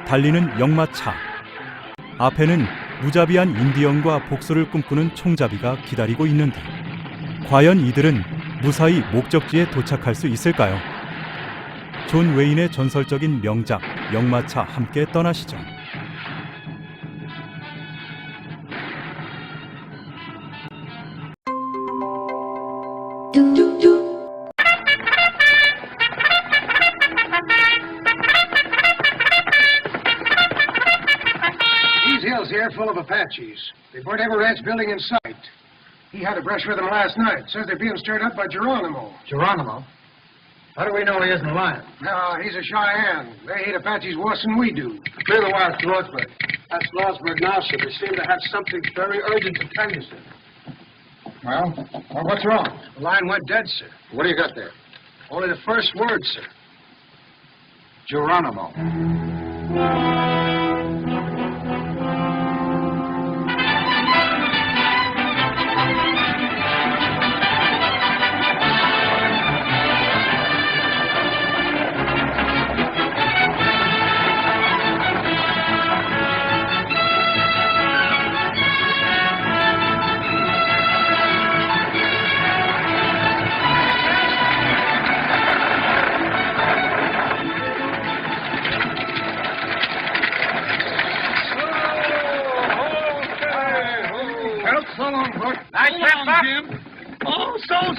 달리는 역마차. 앞에는 무자비한 인디언과 복수를 꿈꾸는 총잡이가 기다리고 있는데 과연 이들은 무사히 목적지에 도착할 수 있을까요? 존 웨인의 전설적인 명작 역마차 함께 떠나시죠. These hills here full of Apaches. They burnt every ranch building in sight. He had a brush with them last night. Says they're being stirred up by Geronimo. Geronimo? How do we know he isn't lying? No, he's a Cheyenne. They hate Apaches worse than we do. Clear the wires to Lordsburg. That's Lordsburg now, sir. They seem to have something very urgent to tell you, sir. Well, what's wrong? The line went dead, sir. What do you got there? Only the first word, sir. Geronimo.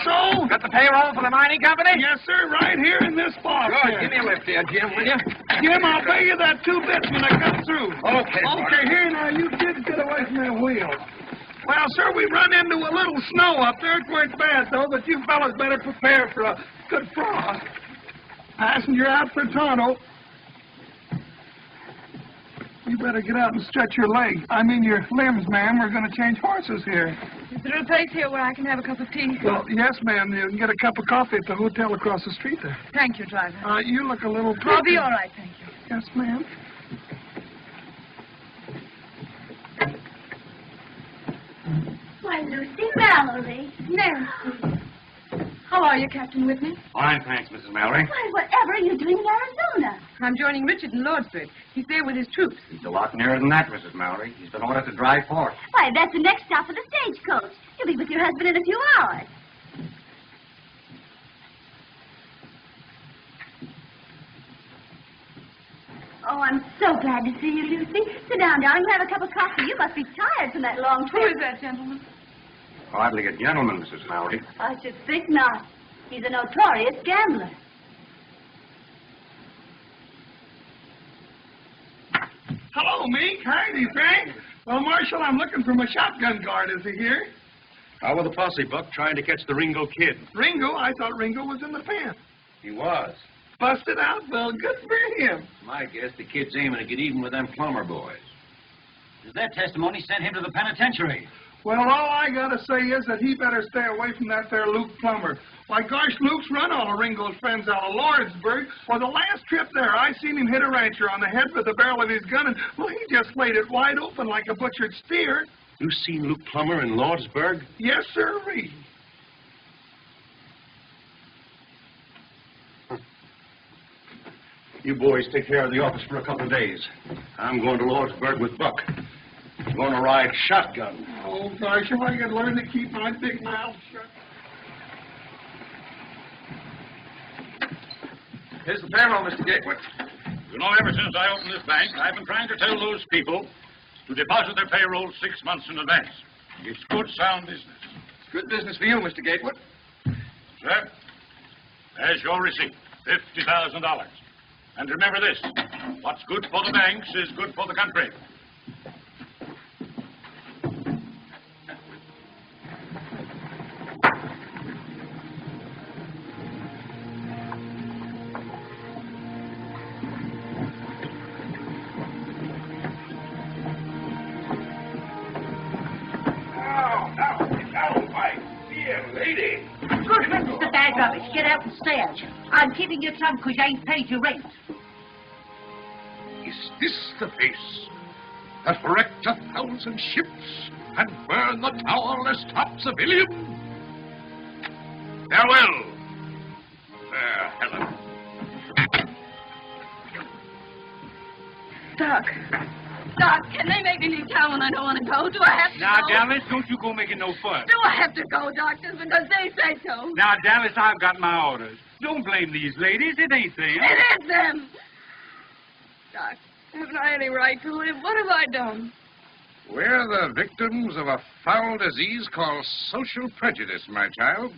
So? Got the payroll for the mining company? Yes, sir, right here in this box. Good. Give me a lift there, Jim, will you? Jim, I'll pay you that 2 bits when I come through. Okay, Okay, here now, you kids get away from that wheel. Well, sir, we run into a little snow up there. It weren't bad, though, but you fellas better prepare for a good frost. Passenger out for Toronto. You better get out and stretch your legs. I mean your limbs, ma'am. We're going to change horses here. Is there a place here where I can have a cup of tea? Well, yes, ma'am. You can get a cup of coffee at the hotel across the street there. Thank you, driver. You look a little... I'll be all right, thank you. Yes, ma'am. Why, Lucy Mallory. Nancy. How are you, Captain Whitney? Fine, thanks, Mrs. Mallory. Why, whatever are you doing in Arizona? I'm joining Richard in Lordsburg. He's there with his troops. He's a lot nearer than that, Mrs. Mallory. He's been ordered to drive forth. Why, that's the next stop of the stagecoach. You'll be with your husband in a few hours. Oh, I'm so glad to see you, Lucy. Sit down, darling. We'll have a cup of coffee. You must be tired from that long Who trip. is that gentleman? Hardly a gentleman, Mrs. Mallory. I should think not. He's a notorious gambler. Hello, Meek. Heidi, Frank. Well, Marshal, I'm looking for my shotgun guard. Is he here? How were the posse, Buck, trying to catch the Ringo kid? Ringo? I thought Ringo was in the pen. He was. Busted out? Well, good for him. My guess the kid's aiming to get even with them plumber boys. Their testimony sent him to the penitentiary. Well, all I gotta say is that he better stay away from that there Luke Plummer. Why, gosh, Luke's run all of Ringo's friends out of Lordsburg. Well, the last trip there, I seen him hit a rancher on the head with the barrel of his gun, and, well, he just laid it wide open like a butchered steer. You seen Luke Plummer in Lordsburg? Yes, sirree. You boys take care of the office for a couple of days. I'm going to Lordsburg with Buck. I'm going to ride shotgun. Oh, gosh, if I could learn to keep my big mouth shut. Here's the payroll, Mr. Gatewood. You know, ever since I opened this bank, I've been trying to tell those people to deposit their payroll 6 months in advance. It's good, sound business. It's good business for you, Mr. Gatewood. Sir, there's your receipt, $50,000. And remember this, what's good for the banks is good for the country. Good goodness, the bag rubbish. Get out and stand. I'm keeping your tongue because you ain't paid your rent. Is this the face that wrecked 1,000 ships and burned the towerless tops of Ilium? Farewell, fair Helen. Doc. Doc, can they make me leave town when I don't want to go? Do I have to Now, go? Dallas, don't you go making no fuss. Do I have to go, doctors, because they say so? Now, Dallas, I've got my orders. Don't blame these ladies. It ain't them. It is them. Doc, haven't I any right to live? What have I done? We're the victims of a foul disease called social prejudice, my child.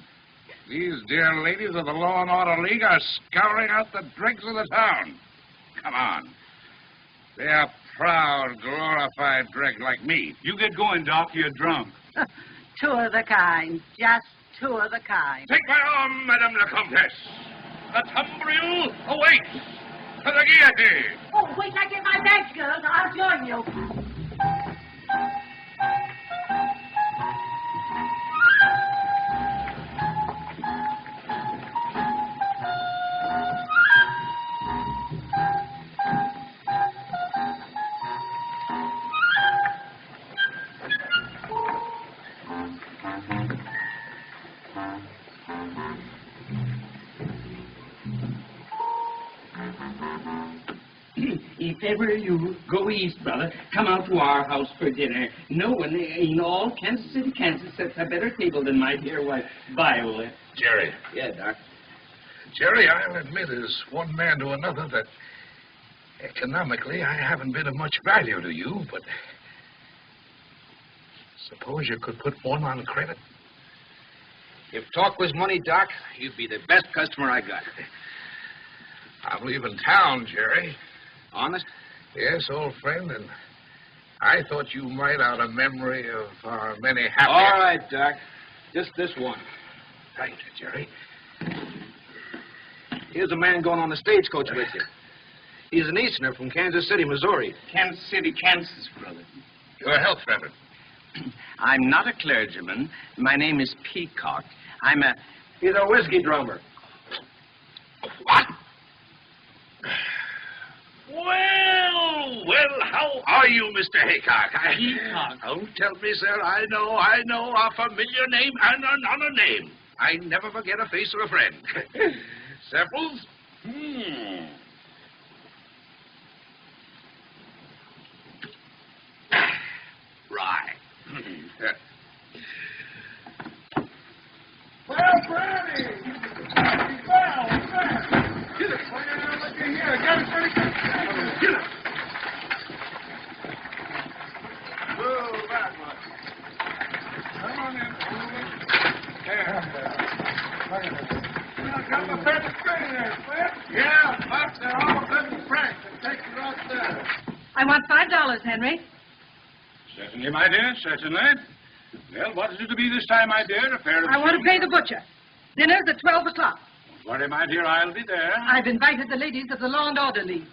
These dear ladies of the Law and Order League are scouring out the dregs of the town. Come on. They are proud, glorified dregs like me. You get going, Doc. You're drunk. Two of the kind. Just two of the kind. Take my arm, Madame la Comtesse. The tumbril awaits. To the guillotine. Oh, wait till I get my bags, girls. I'll join you. If ever you go east, brother, come out to our house for dinner. No one in all Kansas City, Kansas sets a better table than my dear wife, Viola. Jerry. Yeah, Doc. Jerry, I'll admit as one man to another that economically I haven't been of much value to you, but suppose you could put one on credit. If talk was money, Doc, you'd be the best customer I got. I'm leaving town, Jerry. Honest? Yes, old friend, and I thought you might, out of memory of our many happy... All right, Doc. Just this one. Thank you, Jerry. Here's a man going on the stagecoach with you. He's an Easterner from Kansas City, Missouri. Kansas City, Kansas, brother. Your health, Reverend. I'm not a clergyman. My name is Peacock. He's a whiskey drummer. What? Well, how are you, Mr. Haycock? Peacock. Don't tell me, sir. I know a familiar name and another name. I never forget a face or a friend. Samples? Right. Well, Brandy! Well, get it. Look here. Get it, pretty good. Get it. Whoa, back, Mike. Come on in. Now, got my favorite string there, Flip. Yeah, Buck, they're all good and frank. They take you right there. I want $5, Henry. Certainly, my dear, certainly. Well, what is it to be this time, my dear? A pair of... I want to pay the butcher. Dinner's at 12 o'clock. Don't worry, my dear, I'll be there. I've invited the ladies of the Law and Order League.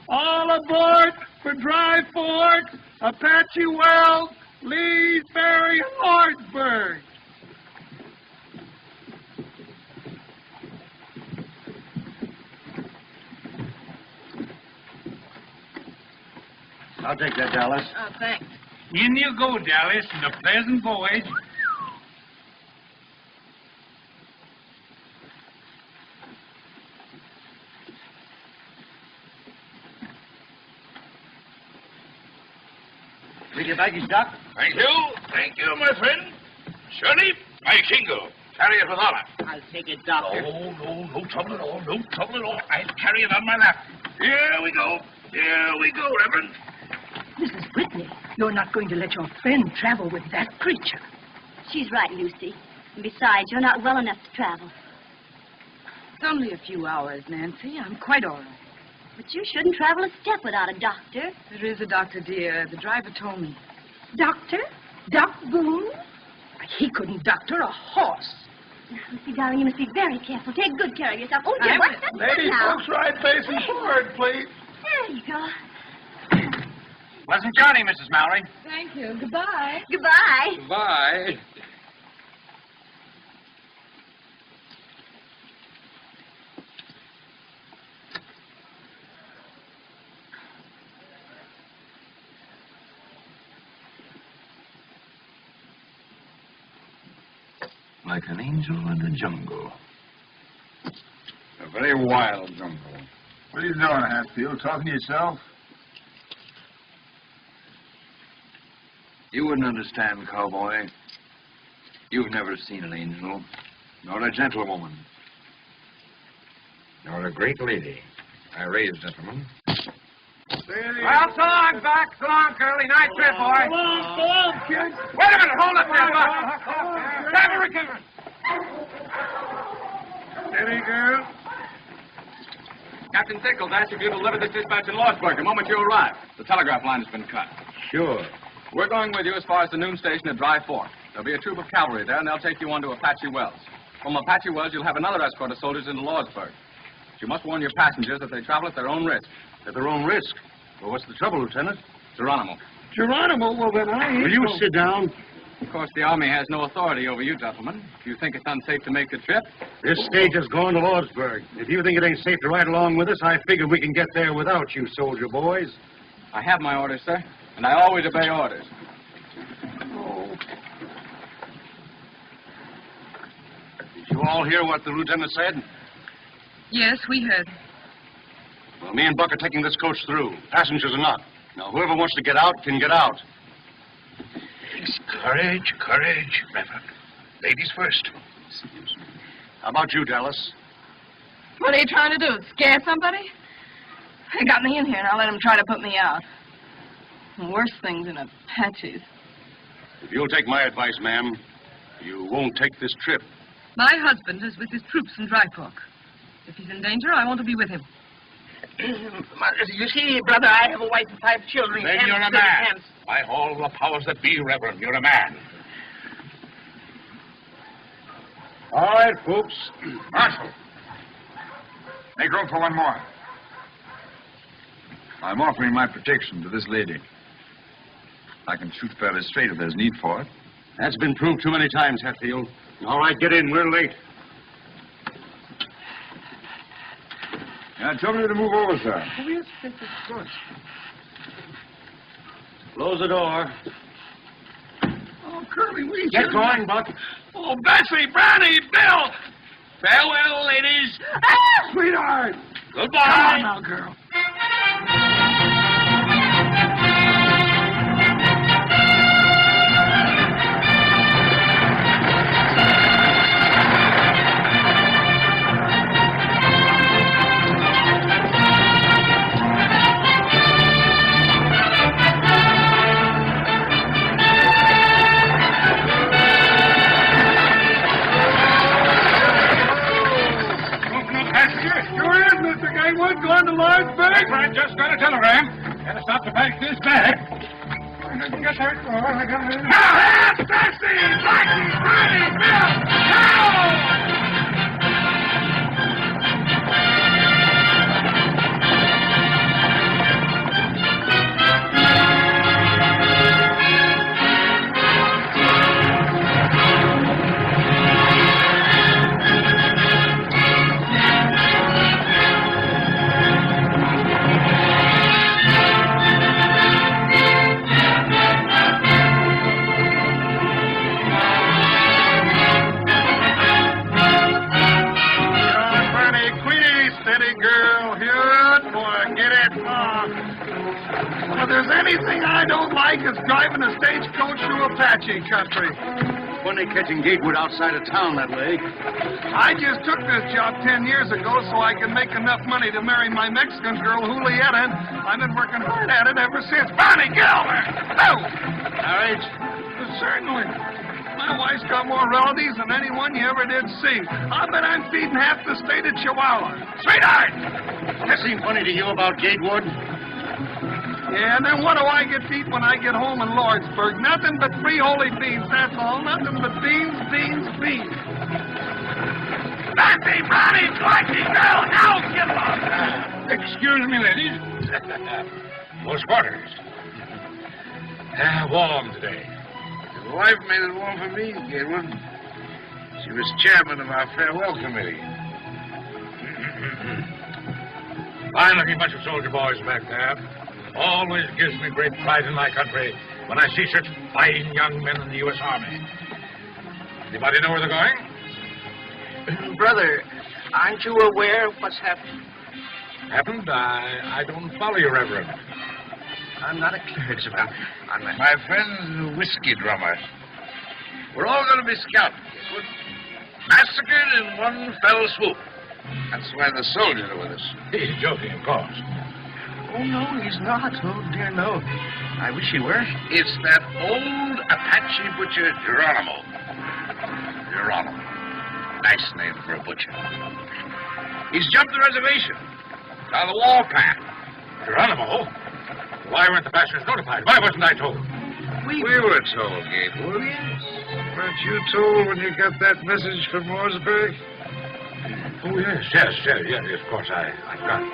All aboard for Dry Fork, Apache Wells, Lee's Ferry, and Lordsburg. I'll take that, Dallas. Oh, thanks. In you go, Dallas, and a pleasant voyage. Take your baggage, Doc. Thank you, my friend. Shirley, my Kingo. Carry it with honor. I'll take it, Doctor. No trouble at all. No trouble at all. I'll carry it on my lap. Here we go, Reverend. Mrs. Whitney, you're not going to let your friend travel with that creature. She's right, Lucy. And besides, you're not well enough to travel. It's only a few hours, Nancy. I'm quite all right. But you shouldn't travel a step without a doctor. There is a doctor, dear. The driver told me. Doctor? Doc Boone? He couldn't doctor a horse. Now, Lucy, darling, you must be very careful. Take good care of yourself. Oh, dear, I what's will. that Lady, now? folks, right facing forward, please. There you go. Pleasant journey, Mrs. Mallory. Thank you. Goodbye. Goodbye. Bye. like an angel in the jungle. A very wild jungle. What are you doing, Hatfield? Talking to yourself? You wouldn't understand, cowboy. You've never seen an angel, nor a gentlewoman, nor a great lady. I raised gentlemen. Well, so long, Buck. So long, Curly. Nice trip, boy. So long, kids. Wait a minute. Hold up there, Buck. Have a recover. Steady, girl. Captain Sickles asked if you deliver this dispatch in Lawsburg the moment you arrive. The telegraph line has been cut. Sure. We're going with you as far as the noon station at Dry Fork. There'll be a troop of cavalry there, and they'll take you on to Apache Wells. From Apache Wells, you'll have another escort of soldiers into Lawsburg. But you must warn your passengers that they travel at their own risk. At their own risk? Well, what's the trouble, Lieutenant? Geronimo. Geronimo? Well, then I ain't... Will you sit down? Of course, the Army has no authority over you, gentlemen. If you think it's unsafe to make the trip... This stage is going to Lordsburg. If you think it ain't safe to ride along with us, I figure we can get there without you, soldier boys. I have my orders, sir, and I always obey orders. Oh. Did you all hear what the lieutenant said? Yes, we heard. Well, me and Buck are taking this coach through. Passengers are not. Now, whoever wants to get out can get out. Courage, courage, Reverend. Ladies first. How about you, Dallas? What are you trying to do? Scare somebody? They got me in here, and I'll let them try to put me out. Worse things than Apaches. If you'll take my advice, ma'am, you won't take this trip. My husband is with his troops in Dry Fork. If he's in danger, I want to be with him. You see, brother, I have a wife and 5 children. Then you're a man. By all the powers that be, Reverend, you're a man. All right, folks. Marshal. Make room for one more. I'm offering my protection to this lady. I can shoot fairly straight if there's need for it. That's been proved too many times, Hatfield. All right, get in. We're late. Now, tell me to move over, sir. Oh, yes, yes, of course. Close the door. Oh, Curly, we... Get going, Buck. Oh, Bessie, Brownie, Bill! Farewell, ladies. Ah, sweetheart! Goodbye. Come on now, girl. Going to Lawrence? I just got a telegram. Gotta stop to pack this bag. I can get that door. I got it. Now, Bessie! Blackie! Brownie! Bill! Now! If there's anything I don't like, it's driving a stagecoach through Apache country. Funny catching Gatewood outside of town that way. I just took this job 10 years ago so I could make enough money to marry my Mexican girl, Julieta, and I've been working hard at it ever since. Bonnie, get over! No! Marriage? Certainly. My wife's got more relatives than anyone you ever did see. I bet I'm feeding half the state of Chihuahua. Sweetheart! That seem funny to you about Gatewood? Yeah, and then what do I get to eat when I get home in Lordsburg? Nothing but free holy beans, that's all. Nothing but beans, beans, beans. Bessie, Brownie, Blackie, girl, now get up! Excuse me, ladies. Those quarters. Warm today. His wife made it warm for me, Gatewood. She was chairman of our farewell committee. Fine-looking bunch of soldier boys back there. Always gives me great pride in my country when I see such fine young men in the U.S. Army. Anybody know where they're going? Brother, aren't you aware of what's happened? Happened? I don't follow you, Reverend. I'm not a clergyman. I'm a... My friend's a whiskey drummer. We're all going to be scalped. Massacred in one fell swoop. That's why the soldiers are with us. He's joking, of course. Oh, no, he's not. Oh, dear, no. I wish he were. It's that old Apache butcher, Geronimo. Geronimo. Nice name for a butcher. He's jumped the reservation. Down the warpath. Geronimo? Why weren't the passengers notified? Why wasn't I told? We were told, Gatewood. Yes. Weren't you told when you got that message from Mooresburg? Oh, yes, of course, I got it.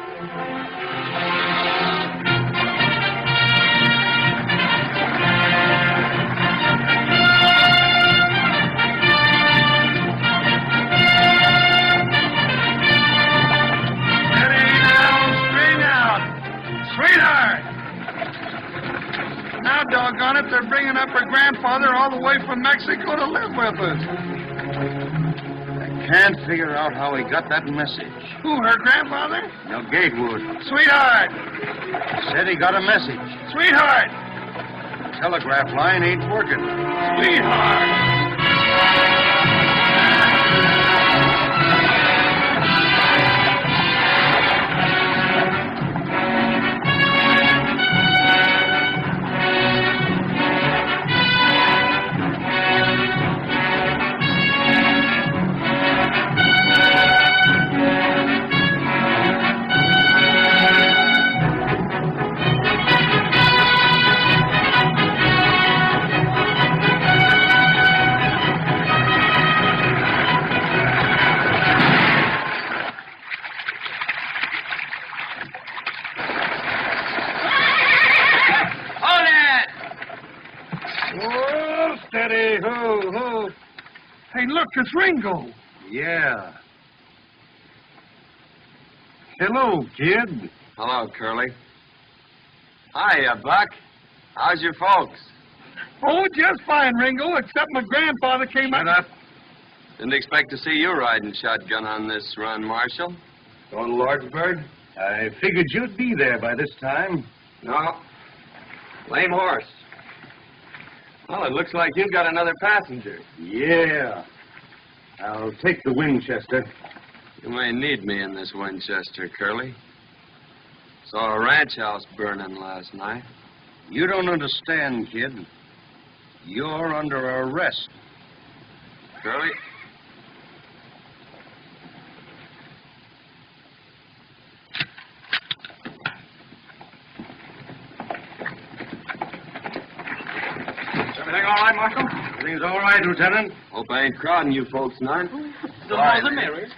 Sweetheart! Now, doggone it, they're bringing up her grandfather all the way from Mexico to live with us. I can't figure out how he got that message. Who, her grandfather? No, Gatewood. Sweetheart! Said he got a message. Sweetheart! The telegraph line ain't working. Sweetheart! Hey, look, it's Ringo. Yeah. Hello, kid. Hello, Curly. Hiya, Buck. How's your folks? Oh, just fine, Ringo, except my grandfather came Shut up. Didn't expect to see you riding shotgun on this run, Marshal. Going to Lordsburg? I figured you'd be there by this time. No. Lame horse. Well, it looks like you've got another passenger. Yeah. I'll take the Winchester. You may need me in this Winchester, Curly. Saw a ranch house burning last night. You don't understand, kid. You're under arrest. Curly? Everything all right, Marshal? Everything's all right, Lieutenant. Hope I ain't crowding you folks none. The more the merrier.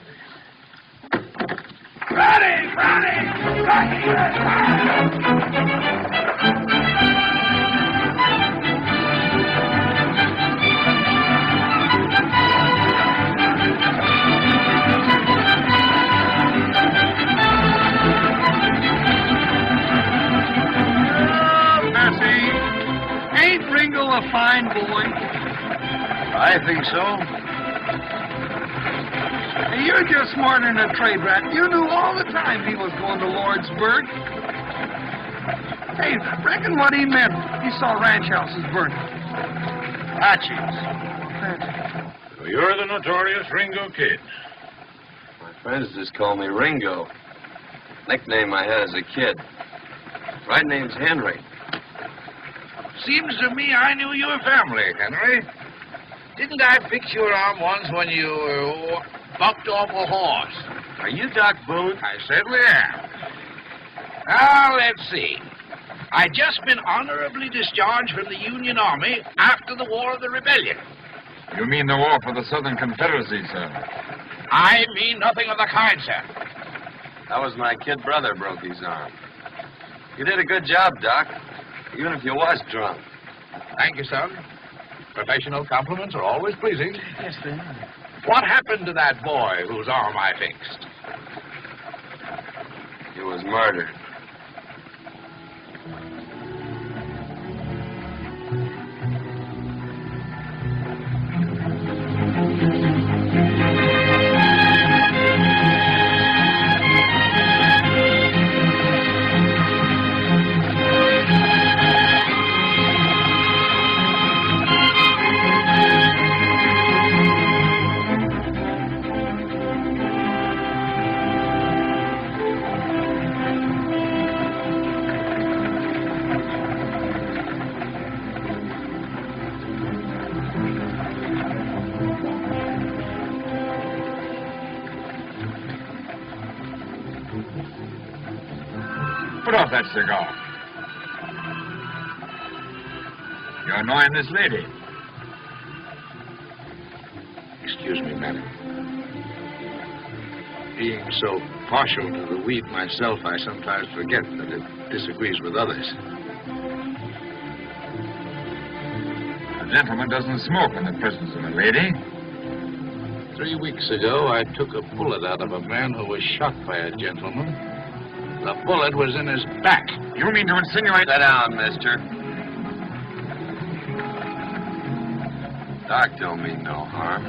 Ain't Ringo a fine boy? I think so. Hey, you're just smarter than a trade rat. You knew all the time he was going to Lordsburg. Hey, reckon what he meant. He saw ranch houses burning. Apaches. So you're the notorious Ringo Kid. My friends just call me Ringo. Nickname I had as a kid. Right name's Henry. Seems to me I knew your family, Henry. Didn't I fix your arm once when you bucked off a horse? Are you Doc Boone? I certainly am. Now, let's see. I just been honorably discharged from the Union Army after the War of the Rebellion. You mean the war for the Southern Confederacy, sir? I mean nothing of the kind, sir. That was my kid brother broke his arm. You did a good job, Doc. Even if you was drunk. Thank you, son. Professional compliments are always pleasing. Yes, they are. What happened to that boy whose arm I fixed? He was murdered. Put off that cigar. You're annoying this lady. Excuse me, madam. Being so partial to the weed myself, I sometimes forget that it disagrees with others. A gentleman doesn't smoke in the presence of a lady. 3 weeks ago, I took a bullet out of a man who was shot by a gentleman. The bullet was in his back. You mean to insinuate... Sit down, mister. Doc don't mean no harm.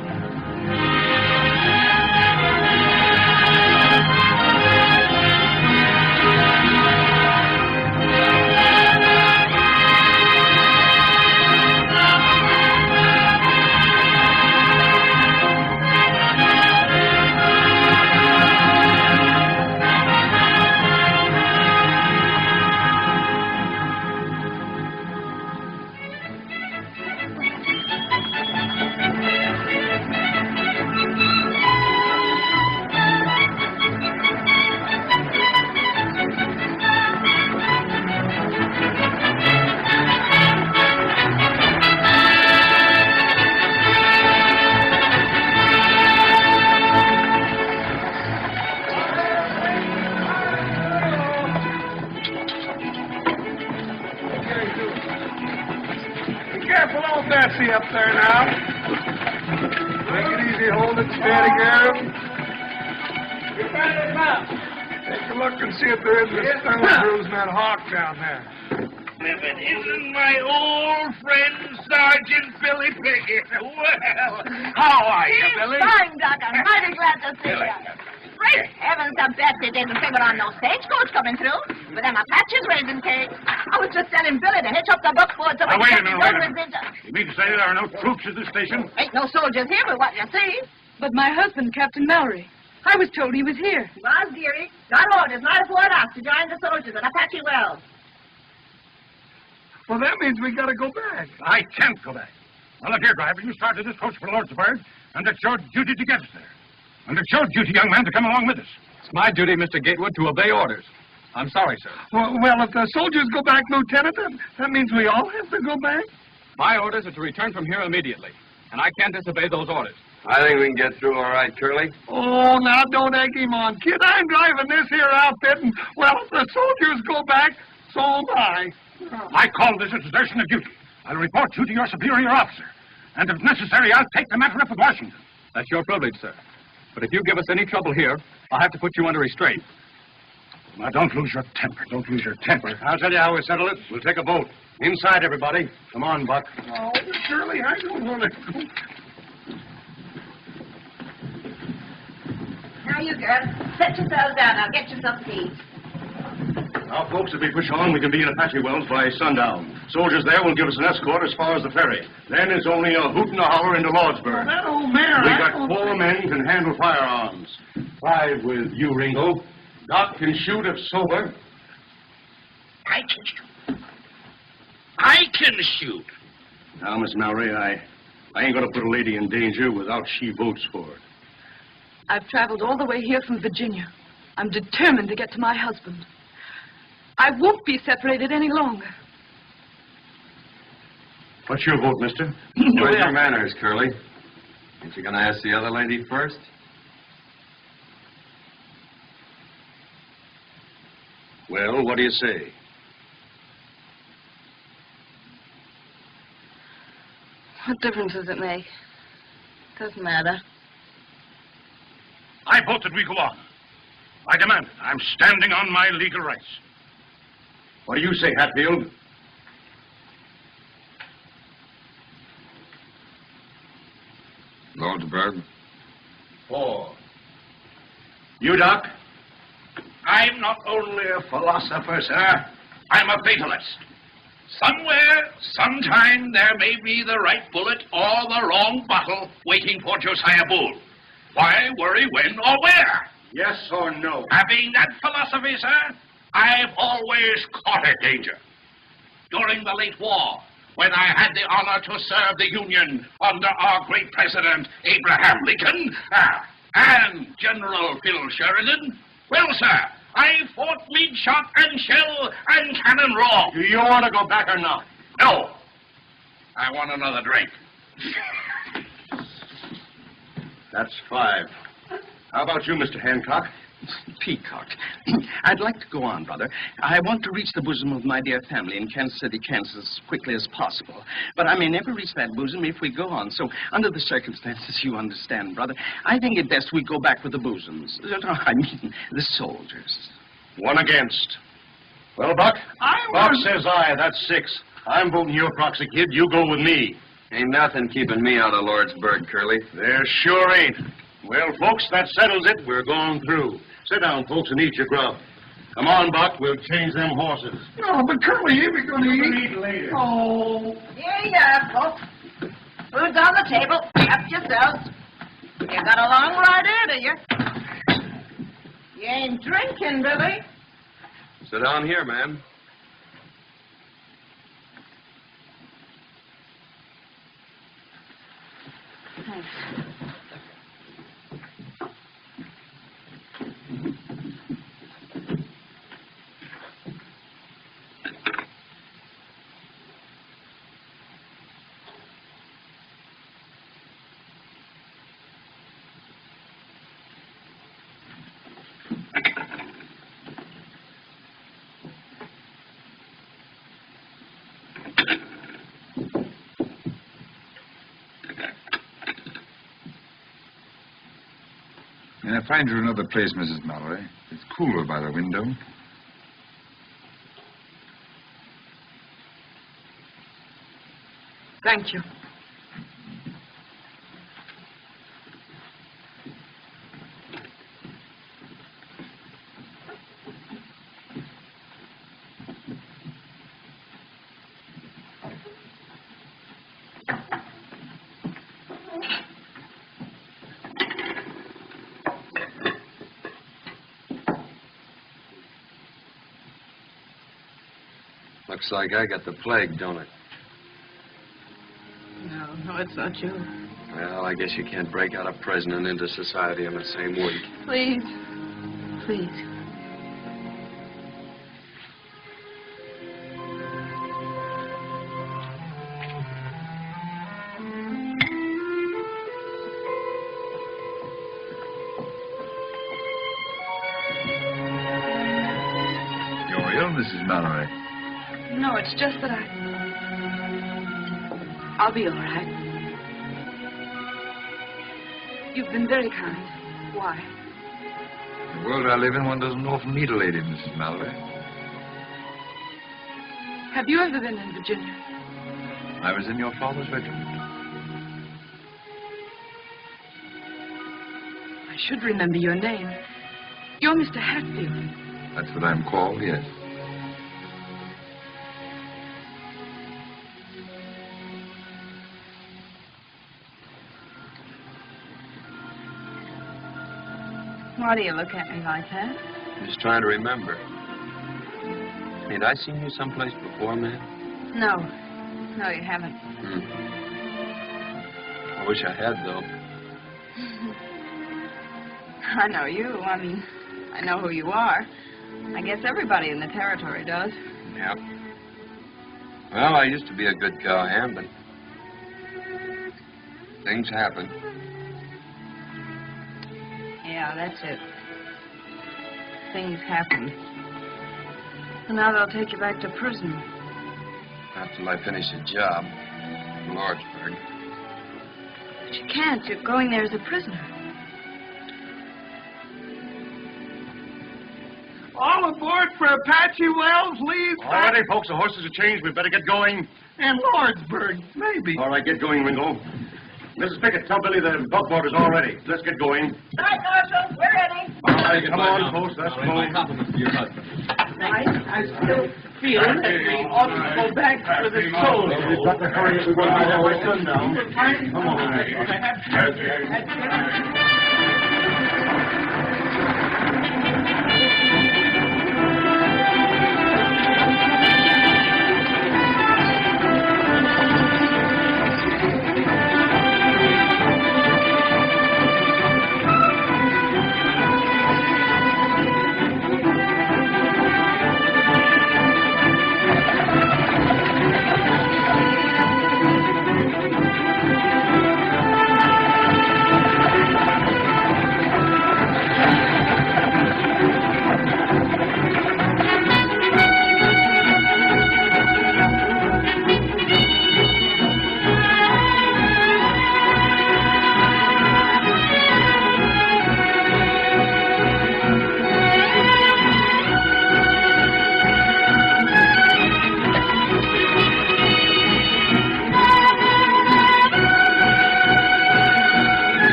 Bessie up there now. Take it easy, hold it steady, girl. Take a look and see if there isn't a stone bruise in that hawk down there. If it isn't my old friend, Sergeant Billy Pickett. Well, how are you, Billy? Fine, Doc. I'm mighty glad to see you. Great heavens, I bet they didn't figure on no stagecoach coming through. With them Apaches raising cakes. I was just telling Billy to hitch up the buckboard so Now, we wait a can minute, wait a minute. You mean to say there are no troops at the station? Ain't no soldiers here but what you see. But my husband, Captain Mallory, I was told he was here. Was, dearie. Got orders, not afford us, to join the soldiers at Apache Wells. Well, that means we gotta go back. I can't go back. Well, look here, driver. You started this coach for Lordsburg, and it's your duty to get us there. And it's your duty, young man, to come along with us. It's my duty, Mr. Gatewood, to obey orders. I'm sorry, sir. Well, if the soldiers go back, Lieutenant, that means we all have to go back? My orders are to return from here immediately, and I can't disobey those orders. I think we can get through all right, Curly. Oh, now don't egg him on, kid. I'm driving this here outfit, and, well, if the soldiers go back, so am I. I call this a desertion of duty. I'll report you to your superior officer. And if necessary, I'll take the matter up with Washington. That's your privilege, sir. But if you give us any trouble here, I'll have to put you under restraint. Now, don't lose your temper. Don't lose your temper. I'll tell you how we settle it. We'll take a boat. Inside, everybody. Come on, Buck. Oh, Shirley, I don't want to go. Now, you girls, set yourselves down. Now, get yourself to eat. Now, folks, if we push on, we can be in Apache Wells by sundown. Soldiers there will give us an escort as far as the ferry. Then it's only a hoot and a holler into Lordsburg. That old mare, We got 4 men can handle firearms. 5 with you, Ringo. Doc can shoot if sober. I can shoot. I can shoot. Now, Miss Mallory, I ain't gonna put a lady in danger without she votes for it. I've traveled all the way here from Virginia. I'm determined to get to my husband. I won't be separated any longer. What's your vote, mister? Where's your manners, Curly? Ain't you gonna ask the other lady first? Well, what do you say? What difference does it make? Doesn't matter. I vote that we go on. I demand it. I'm standing on my legal rights. What do you say, Hatfield? Lordsburg. 4. You, Doc? I'm not only a philosopher, sir. I'm a fatalist. Somewhere, sometime, there may be the right bullet or the wrong bottle waiting for Josiah Boone. Why worry when or where? Yes or no? Having that philosophy, sir, I've always courted danger. During the late war, when I had the honor to serve the Union under our great President, Abraham Lincoln, and General Phil Sheridan, well, sir, I fought lead shot and shell and cannon raw. Do you want to go back or not? No. I want another drink. That's 5. How about you, Mr. Hancock? Peacock. I'd like to go on, brother. I want to reach the bosom of my dear family in Kansas City, Kansas, as quickly as possible. But I may never reach that bosom if we go on. So, under the circumstances, you understand, brother, I think it best we go back with the bosoms. I mean, the soldiers. 1 against. Well, Buck? Buck says aye. That's 6. I'm voting your proxy, kid. You go with me. Ain't nothing keeping me out of Lordsburg, Curly. There sure ain't. Well, folks, that settles it. We're going through. Sit down, folks, and eat your grub. Come on, Buck. We'll change them horses. No, but Curly, ain't we going to eat? Later. Oh. Here you are, folks. Food's on the table. Help yourselves. You got a long ride here, do you? You ain't drinking, Billy. Sit down here, ma'am. Thanks. May I find you another place, Mrs. Mallory? It's cooler by the window. Thank you. Looks like I got the plague, don't it? No, it's not you. Well, I guess you can't break out of prison and into society in the same week. Please. Please. You're ill, Mrs. Mallory. No, it's just that I'll be all right. You've been very kind. Why? The world I live in, one doesn't often meet a lady, Mrs. Mallory. Have you ever been in Virginia? I was in your father's regiment. I should remember your name. You're Mr. Hatfield. That's what I'm called, yes. Why do you look at me like that? I'm just trying to remember. Ain't I seen you someplace before, man? No. No, you haven't. I wish I had, though. I know you. I mean, I know who you are. I guess everybody in the territory does. Yeah. Well, I used to be a good cowhand, but things happen. Yeah, that's it. Things happen. And now they'll take you back to prison. Not till I finish a job in Lordsburg. But you can't. You're going there as a prisoner. All aboard for Apache Wells leaves. All righty, folks. The horses are changed. We better get going. And Lordsburg, maybe. All right, get going, Ringo. Mrs. Pickett, tell Billy the buckboard is all ready. Let's get going. All right, Marshal, we're ready. All right, come on, folks. Let's go. My compliments to your husband. I still feel that we ought to go back for the soldiers. We've got to hurry if we want to get our sundown. Come on.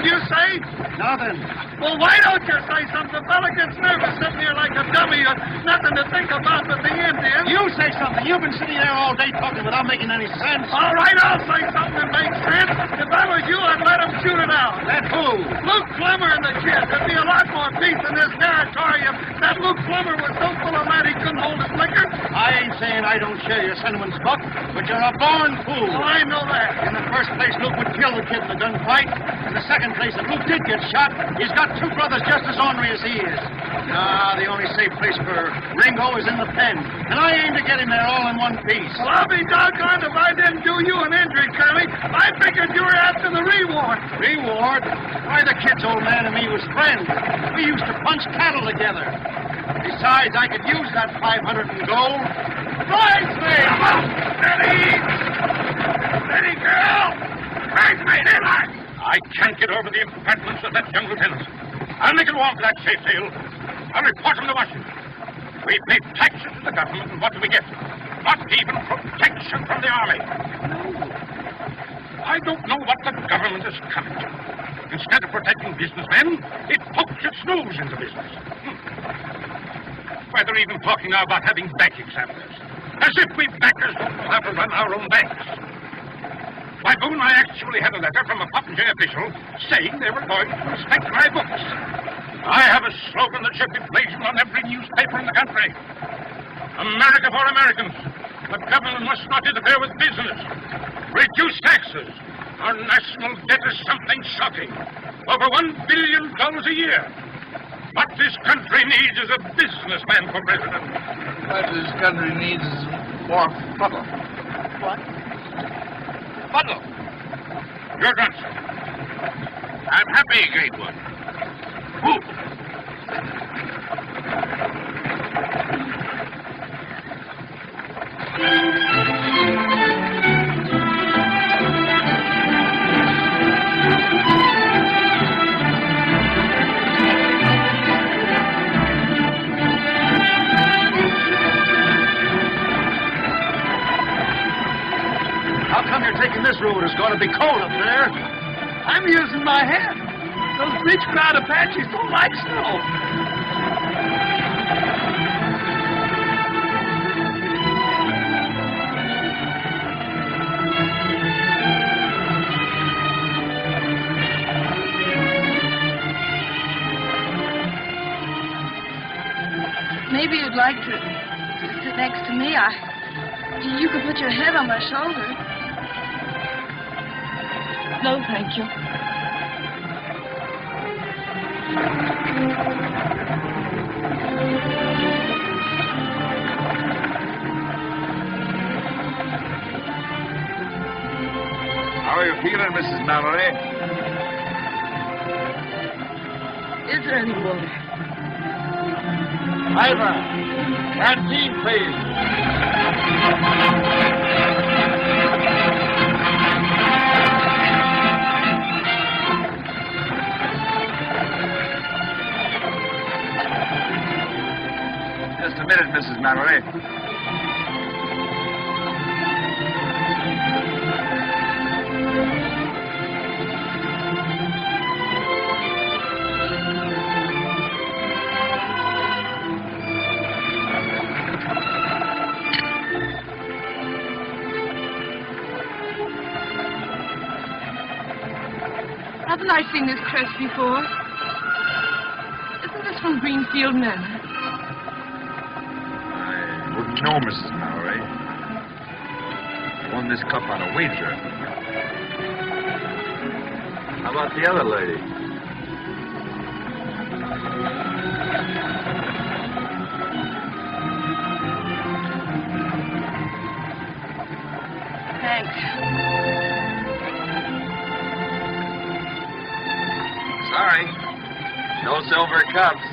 What'd you say? Nothing. Well, why don't you say something? The fella gets nervous sitting here like a dummy. Nothing to think about but the Indians. You say something. You've been sitting there all day talking without making any sense. All right, I'll say something that makes sense. If I was you, I'd let him shoot it out. That who? Luke Plummer and the kid. There'd be a lot more peace in this naratorium. That Luke Plummer was so full of lead he couldn't hold his liquor. I ain't saying I don't share your sentiments, Buck, but you're a born fool. Well, I know that. In the first place, Luke would kill the kid in a gunfight. In the second place, if Luke did get shot, he's got two brothers just as ornery as he is. The only safe place for Ringo is in the pen. And I aim to get him there all in one piece. Well, I'll be doggone if I didn't do you an injury, Curly. I figured you were after the reward. Reward? Why, the kid's old man and me was friends. We used to punch cattle together. Besides, I could use that 500 in gold. Rise, man! Steady, girl! Right, mate, I can't get over the impertinence of that young lieutenant. I'll make it warm for that safe-tail. I'll report him to Washington. We pay taxes to the government, and what do we get? Not even protection from the army. I don't know what the government is coming to. Instead of protecting businessmen, it pokes its nose into business. Why, they're even talking now about having bank examiners. As if we bankers don't know how to run our own banks. Why, Boone, I actually had a letter from a Popinjay official saying they were going to inspect my books. I have a slogan that should be blazoned on every newspaper in the country. America for Americans. The government must not interfere with business. Reduce taxes. Our national debt is something shocking. Over $1 billion a year. What this country needs is a businessman for president. What this country needs is more fuddle. What? Fuddle. Your answer. I'm happy, Gatewood. Move. How come you're taking this road? It's going to be cold up there. I'm using my head. Those rich crowd Apaches don't like snow. Maybe you'd like to sit next to me. You could put your head on my shoulder. No, thank you. How are you feeling, Mrs. Mallory? Is there any water? Ivor, canteen, please. Just a minute, Mrs. Mallory. Haven't I seen this crest before? Isn't this from Greenfield Manor? I wouldn't know, Mrs. Mallory. I won this cup on a wager. How about the other lady? Thanks. Sorry. No silver cups.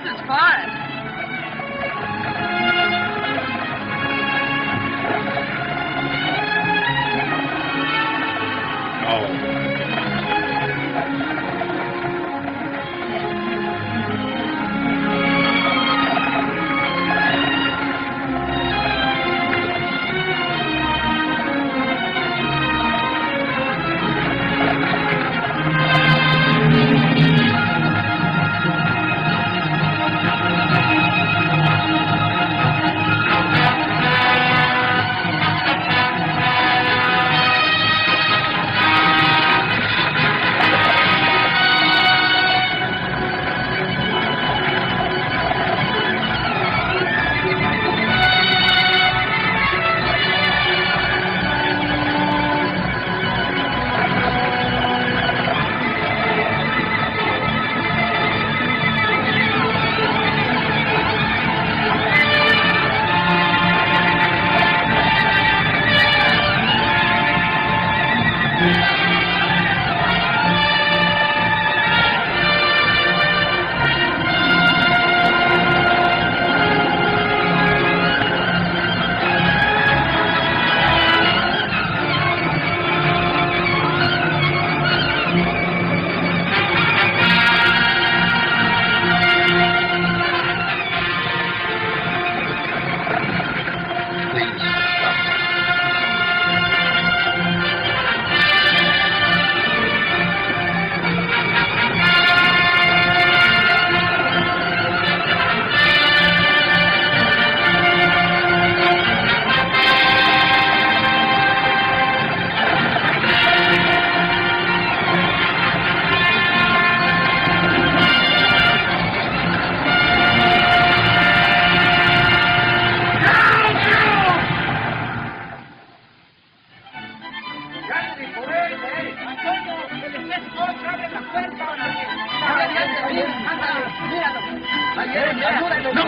This is fine.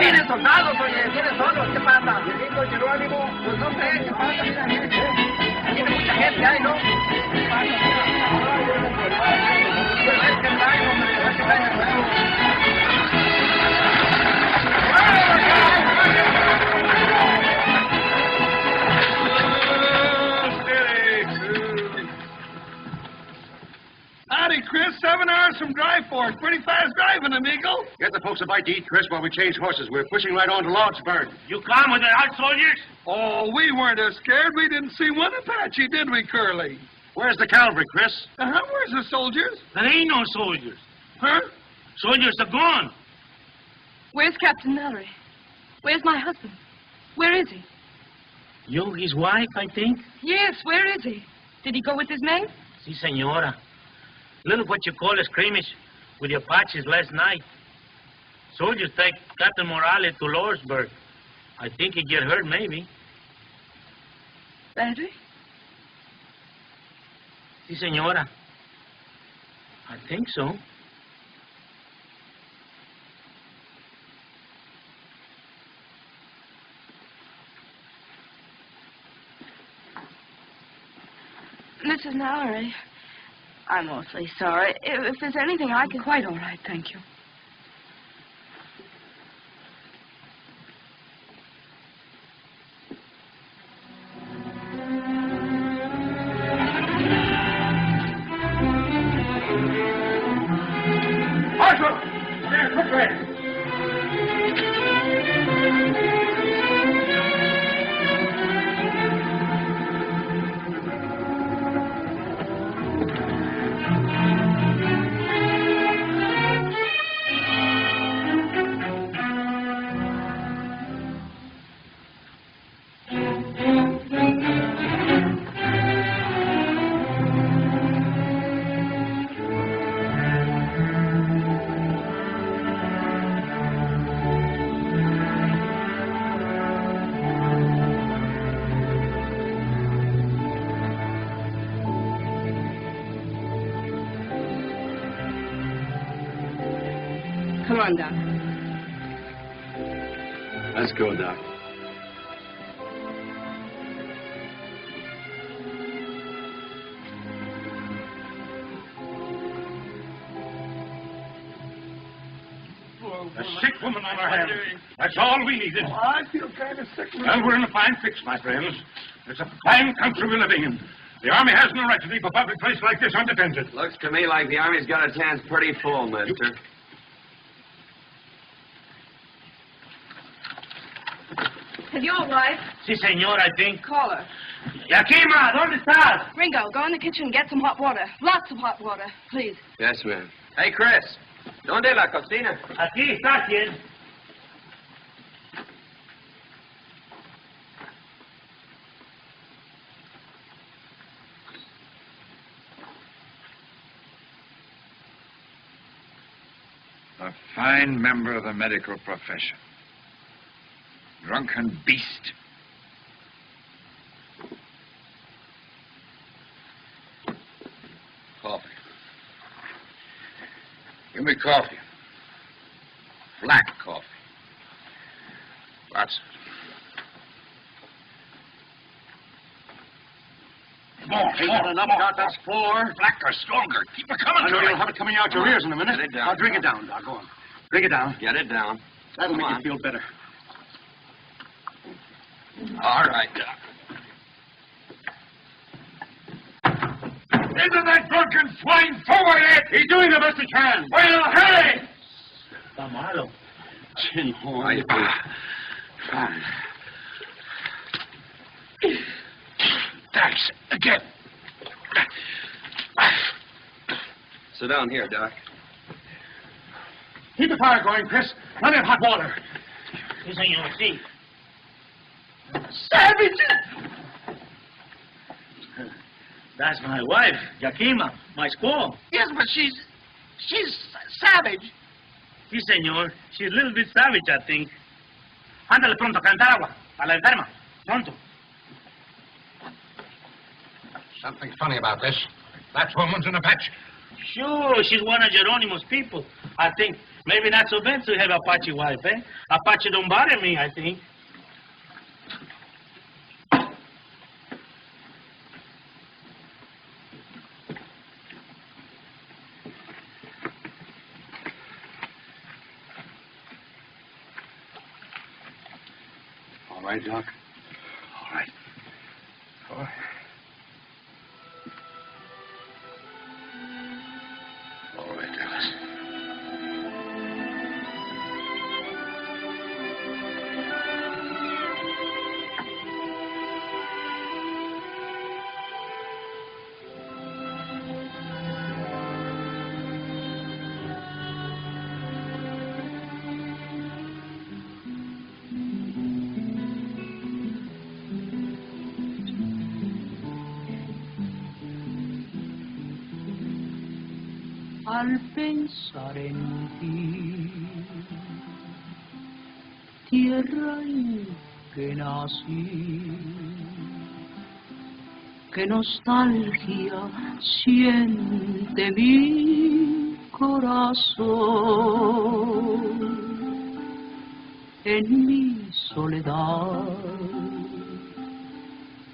vienen soldados, oye, vienen solos, ¿qué pasa? Viejito Jerónimo, pues no sé, ¿qué pasa? Mira, tiene mucha gente ahí, ¿no? ¿Qué pasa? Pues es que traen, hombre, es que traen de nuevo. Howdy, Chris. 7 hours from Dry Fork. Pretty fast driving, amigo. Get the folks a bite to eat, Chris, while we change horses. We're pushing right on to Lordsburg. You come with the out soldiers? Oh, we weren't as scared. We didn't see one Apache, did we, Curly? Where's the cavalry, Chris? Where's the soldiers? There ain't no soldiers. Huh? Soldiers are gone. Where's Captain Mallory? Where's my husband? Where is he? You, his wife, I think? Yes, where is he? Did he go with his men? Si, senora. Little what you call a skirmish with the Apaches last night. Soldiers take Captain Morales to Lordsburg. I think he get hurt, maybe. Badly? Si, senora. I think so. Mrs. Mallory, I'm awfully sorry. If there's anything I can... Quite all right, thank you. Marshal! There, quickly! Come on, Doc. Let's go, Doc. A sick woman on our hands. That's all we needed. Oh, I feel kind of sick. Well, we're in a fine fix, my friends. It's a fine country we're living in. The Army has no right to leave a public place like this undefended. Looks to me like the Army's got its hands pretty full, mister. Is your wife? Si, senor, I think. Call her. Yakima, ¿dónde estás? Ringo, go in the kitchen and get some hot water. Lots of hot water, please. Yes, ma'am. Hey, Chris. ¿Dónde la cocina? Aquí está, kid. A fine member of the medical profession. Drunken beast. Coffee. Give me coffee. Black coffee. Lots of it. More. Enough, Doc. That's 4. Blacker, stronger. Keep it coming I to know me. you'll have it coming out your ears in a minute. Get it down. Now, drink it down, Doc. Go on. Drink it down. Get it down. That'll Come make on. you feel better. All right, Doc. Into that drunken swine forward it! He's doing the best he can. Well, hurry! Está malo. Chin horn. Fine. Thanks. Again. Sit down here, Doc. Keep the fire going, Chris. Plenty of hot water. Si, senor, si. Savages! That's my wife, Yakima, my squaw. Yes, but she's savage. Si, senor. She's a little bit savage, I think. Ándale pronto, a calentar agua. A la enferma. Pronto. Something funny about this. That woman's an Apache. Sure, she's one of Geronimo's people. I think Maybe not so bad to have Apache wife, eh? Apache don't bother me, I think. All right, Doc? All right. All right. All right, Dallas. Al pensar en ti, tierra en que nací, qué nostalgia siente mi corazón en mi soledad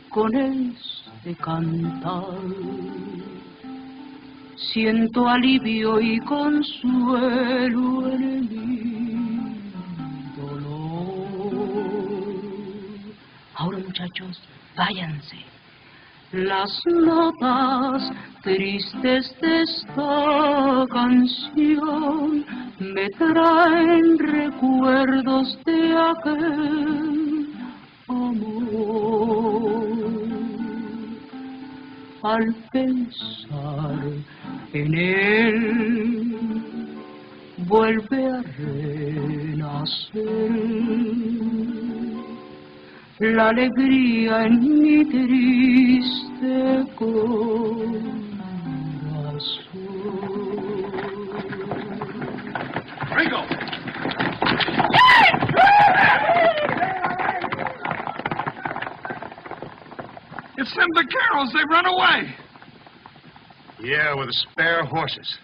con este cantar. Siento alivio y consuelo en mi dolor. Ahora, muchachos, váyanse. Las notas tristes de esta canción me traen recuerdos de aquel amor. Al pensar en él, vuelve a renacer la alegría en mi triste corazón. Ringo! It's them vaqueros. They run away. Yeah, with the spare horses.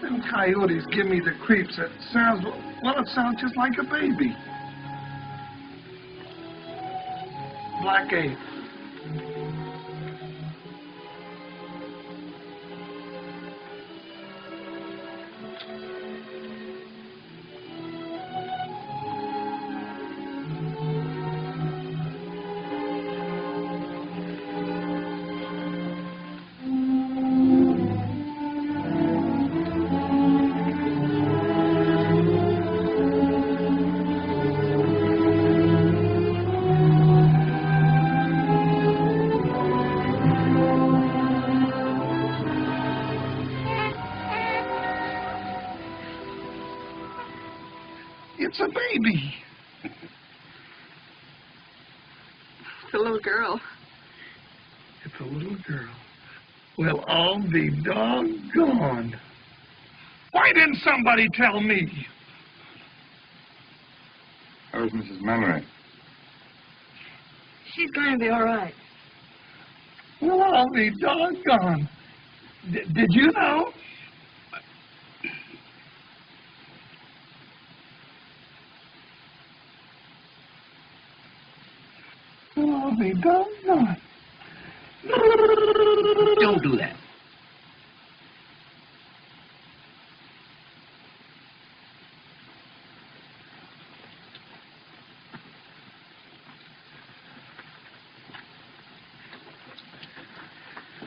Them coyotes give me the creeps. It sounds, well, it sounds just like a baby. Black Ape. It's a baby. It's a little girl. It's a little girl. Well, I'll be doggone. Why didn't somebody tell me? How's Mrs. Mallory? She's going to be all right. Well, I'll be doggone. Did you know? Well, I'll be doggone. Don't do that.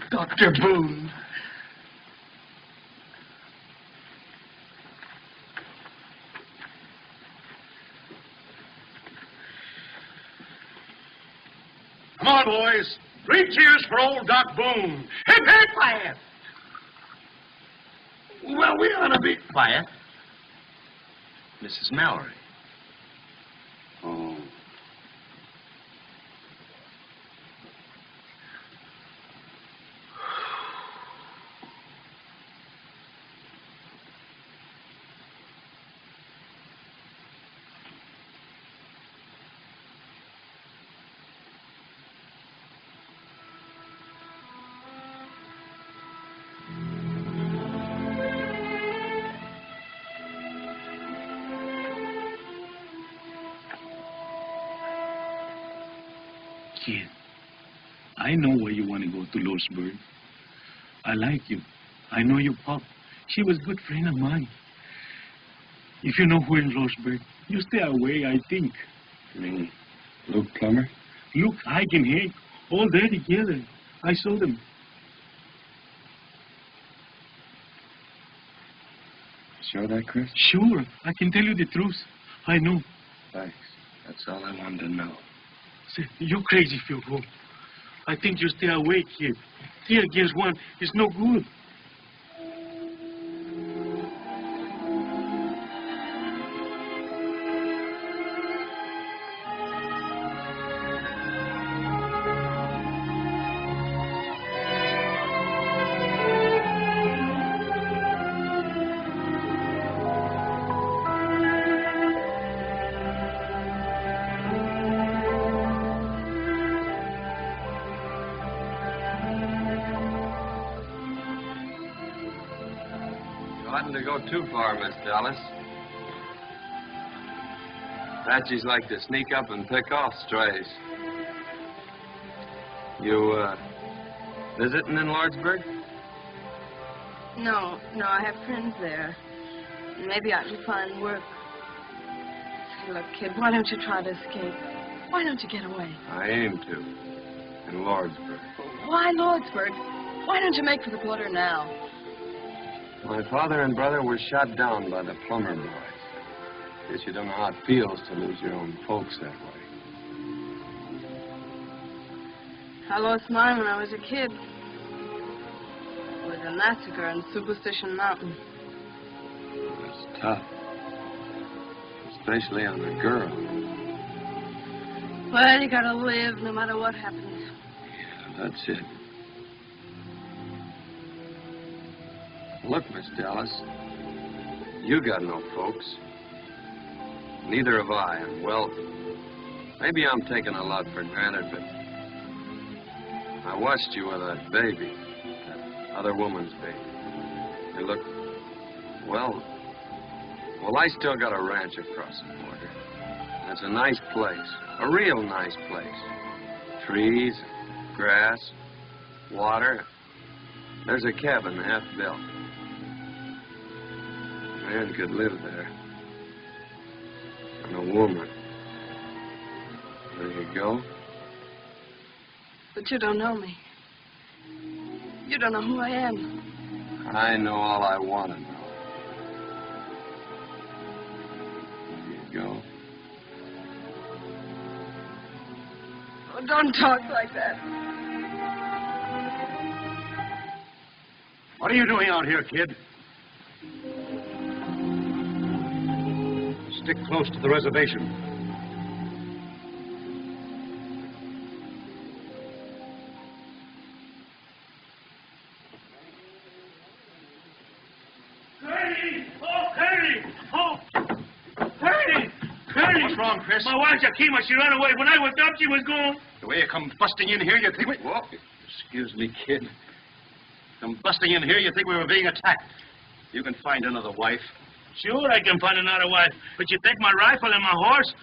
Dr. Boone. Come on, boys. 3 cheers for old Doc Boone. Hip, hip! Quiet. Well, we ought to be... Quiet. Mrs. Mallory. Kid, I know why you want to go to Lordsburg. I like you. I know your pop. She was a good friend of mine. If you know who in Lordsburg, you stay away, I think. You mean Luke Plummer? Luke, Ike, and Hank, all there together. I saw them. Sure that, Chris? Sure, I can tell you the truth. I know. Thanks. That's all I wanted to know. Say, you're crazy if you go. I think you stay away, kid. 3 against 1 is no good. Oughtn't to go too far, Miss Dallas. Apaches like to sneak up and pick off strays. You, visiting in Lordsburg? No, I have friends there. Maybe I can find work. Say, look, kid, why don't you try to escape? Why don't you get away? I aim to. In Lordsburg. Why Lordsburg? Why don't you make for the border now? My father and brother were shot down by the Plummer boys. Guess you don't know how it feels to lose your own folks that way. I lost mine when I was a kid. It was a massacre in Superstition Mountain. It's tough. Especially on a girl. Well, you gotta live no matter what happens. Yeah, that's it. Look, Miss Dallas, you got no folks. Neither have I. I'm wealthy. Maybe I'm taking a lot for granted, but I watched you with that baby, that other woman's baby. You look, well, I still got a ranch across the border. And it's a nice place, a real nice place. Trees, grass, water. There's a cabin half built. A man could live there. And a woman. There you go. But you don't know me. You don't know who I am. I know all I want to know. There you go. Oh, don't talk like that. What are you doing out here, kid? Stick close to the reservation. Curly! Oh, Curly! Oh! Curly! Curly! What's wrong, Chris? My wife, Yakima, she ran away. When I woke up, she was gone. The way you come busting in here, you think we... Whoa. Excuse me, kid. Come busting in here, you think we were being attacked. You can find another wife. Sure, I can find another wife. But you take my rifle and my horse?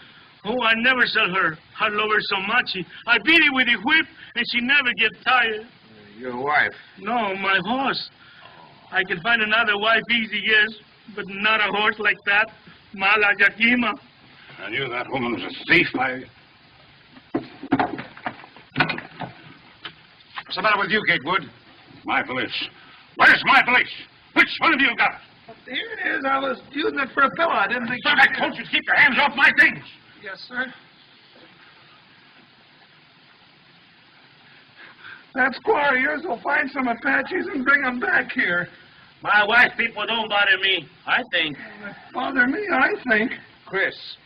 Oh, I never sell her. I love her so much. I beat it with a whip, and she never gets tired. Your wife? No, my horse. I can find another wife easy, yes, but not a horse like that. Mala Yakima. I knew that woman was a thief. What's the matter with you, Gatewood? My police. Where's my police? Which one of you got it? Here it is. I was using it for a pillow. I didn't think... Son, I told you to keep your hands off my things. Yes, sir. That squaw of yours will find some Apaches and bring them back here. My wife people don't bother me, I think. Bother me, I think. Chris,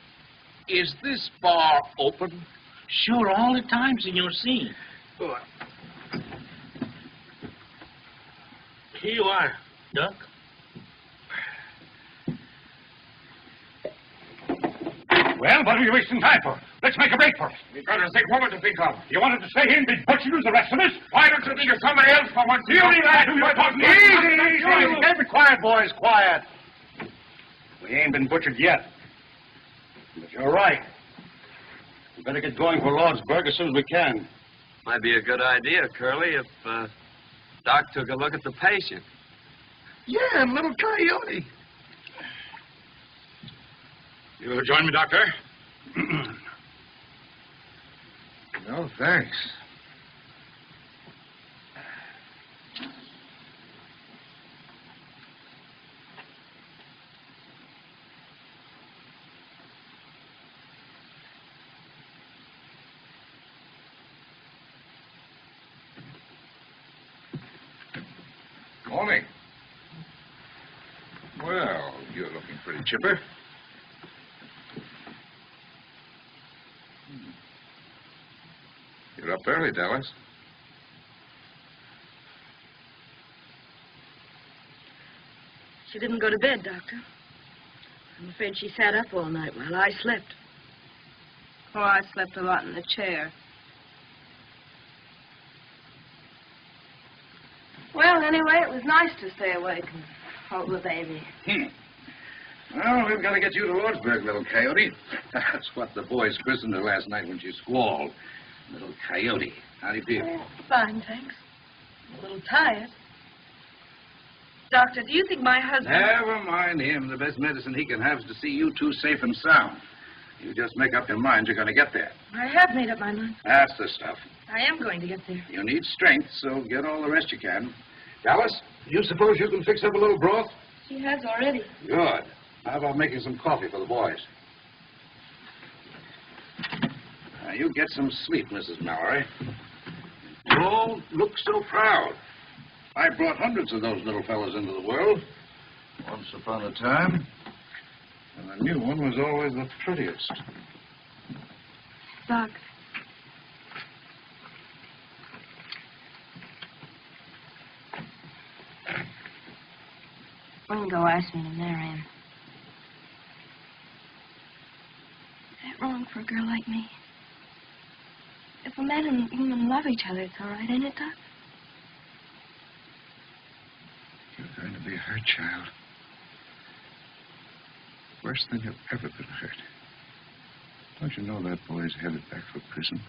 is this bar open? Sure, all the times in your scene. Good. Here you are, Duck. Well, what are you wasting time for? Let's make a break for it. We've got a sick woman to think of. You wanted to stay here and be butchered as the rest of us? Why don't you think of somebody else for once? You leave that who you're talking to. Easy. Get me quiet, boys, quiet. We ain't been butchered yet. But you're right. We better get going for Lordsburg as soon as we can. Might be a good idea, Curly, if Doc took a look at the patient. Yeah, and little Coyote. You'll join me, Doctor? No, thanks. Morning. Well, you're looking pretty chipper. You're up early, Dallas. She didn't go to bed, Doctor. I'm afraid she sat up all night while I slept. Oh, I slept a lot in the chair. Well, anyway, it was nice to stay awake and hold the baby. Well, we've got to get you to Lordsburg, little Coyote. That's what the boys christened her last night when she squalled. Little Coyote. How do you feel? Fine, thanks. A little tired. Doctor, do you think my husband... Never mind him. The best medicine he can have is to see you two safe and sound. You just make up your mind you're going to get there. I have made up my mind. That's the stuff. I am going to get there. You need strength, so get all the rest you can. Dallas, you suppose you can fix up a little broth? She has already. Good. How about making some coffee for the boys? Now, you get some sleep, Mrs. Mallory. Don't look so proud. I brought hundreds of those little fellas into the world. Once upon a time. And the new one was always the prettiest. Doc. Ringo asked me to marry him. Is that wrong for a girl like me? If a man and woman love each other, it's all right, ain't it, Doc? You're going to be hurt, child. Worse than you've ever been hurt. Don't you know that boy's headed back for prison?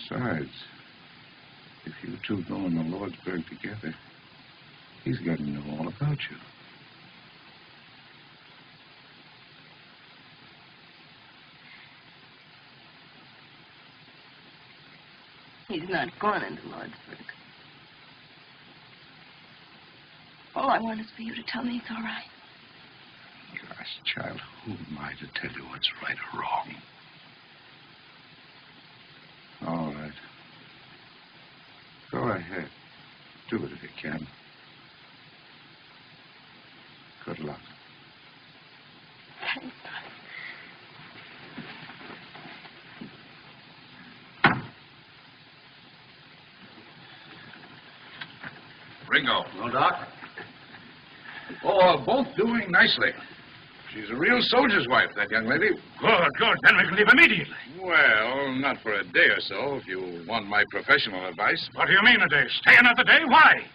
Besides, if you two go in the Lordsburg together, he's got to know all about you. He's not going into Lordsburg. All I want is for you to tell me it's all right. Gosh, child, who am I to tell you what's right or wrong? All right. Go ahead. Do it if you can. Good luck. Thanks, Doc. Ringo. No, Doc? Oh, both doing nicely. She's a real soldier's wife, that young lady. Good, good. Then we can leave immediately. Well, not for a day or so, if you want my professional advice. What do you mean a day? Stay another day? Why?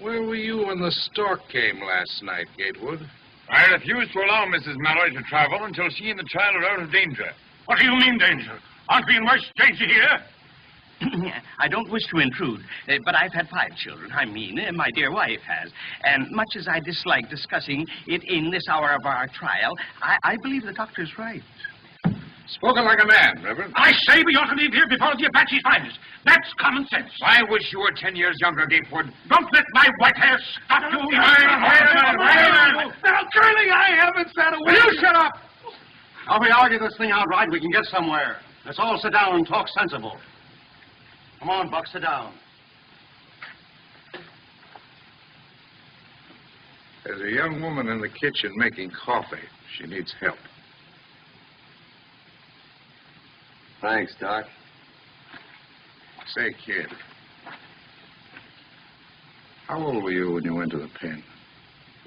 Where were you when the stork came last night, Gatewood? I refuse to allow Mrs. Mallory to travel until she and the child are out of danger. What do you mean, danger? Aren't we in worse danger here? I don't wish to intrude, but I've had 5 children. I mean, my dear wife has. And much as I dislike discussing it in this hour of our trial, I believe the doctor's right. Spoken like a man, Reverend. I say we ought to leave here before the Apaches find us. That's common sense. I wish you were 10 years younger, Gatewood. Don't let my white hair stop you. Now, Curly, I haven't said a word. Will you shut up? Now, if we argue this thing outright, we can get somewhere. Let's all sit down and talk sensible. Come on, Buck, sit down. There's a young woman in the kitchen making coffee. She needs help. Thanks, Doc. Say, kid, how old were you when you went to the pen?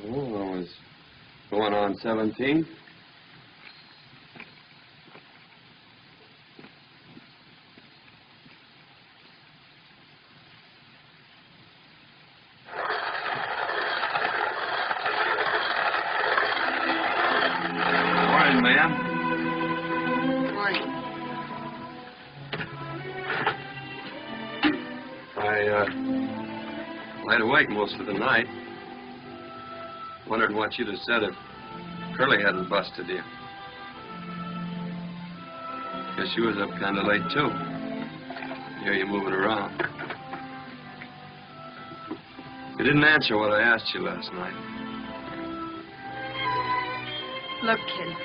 Oh, I was going on 17. Morning, ma'am. Laid awake most of the night. Wondered what you'd have said if Curly hadn't busted you. Guess you was up kind of late, too. Hear you moving around. You didn't answer what I asked you last night. Look, kid,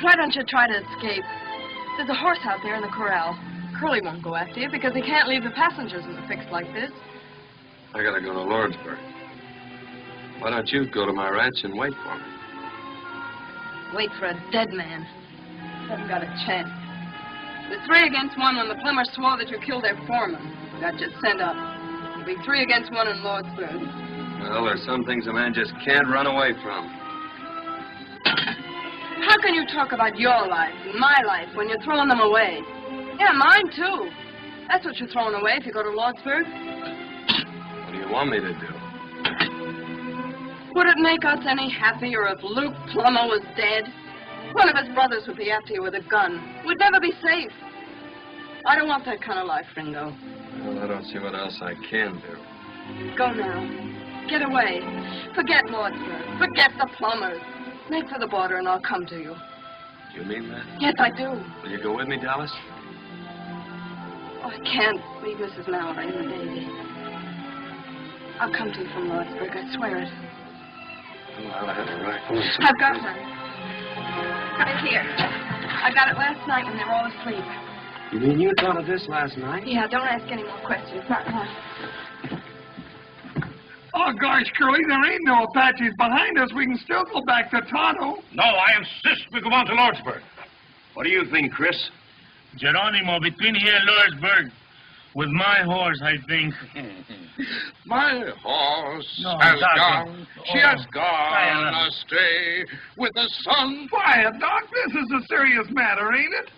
why don't you try to escape? There's a horse out there in the corral. Curly won't go after you because he can't leave the passengers in a fix like this. I gotta go to Lordsburg. Why don't you go to my ranch and wait for me? Wait for a dead man. Haven't got a chance. There's 3 against 1 when the Plymouth swore that you killed their foreman. Got you sent up. It'll be 3 against 1 in Lordsburg. Well, there's some things a man just can't run away from. How can you talk about your life and my life when you're throwing them away? Yeah, mine, too. That's what you're throwing away if you go to Lordsburg. What do you want me to do? Would it make us any happier if Luke Plummer was dead? One of his brothers would be after you with a gun. We'd never be safe. I don't want that kind of life, Ringo. Well, I don't see what else I can do. Go now. Get away. Forget Lordsburg. Forget the Plumbers. Make for the border and I'll come to you. Do you mean that? Yes, I do. Will you go with me, Dallas? Oh, I can't leave Mrs. Mallory and the baby. I'll come to you from Lordsburg, I swear it. Well, I have a rifle. I've got one. Right here. I got it last night when they were all asleep. You mean you thought of this last night? Yeah, don't ask any more questions. Not now. Oh, gosh, Curly, there ain't no Apaches behind us. We can still go back to Tonto. No, I insist we go on to Lordsburg. What do you think, Chris? Geronimo, between here and Lordsburg. With my horse, I think. My horse No, has Doctor. gone. She Oh, has gone Diana. astray with the sun. Quiet, Doc. This is a serious matter, ain't it?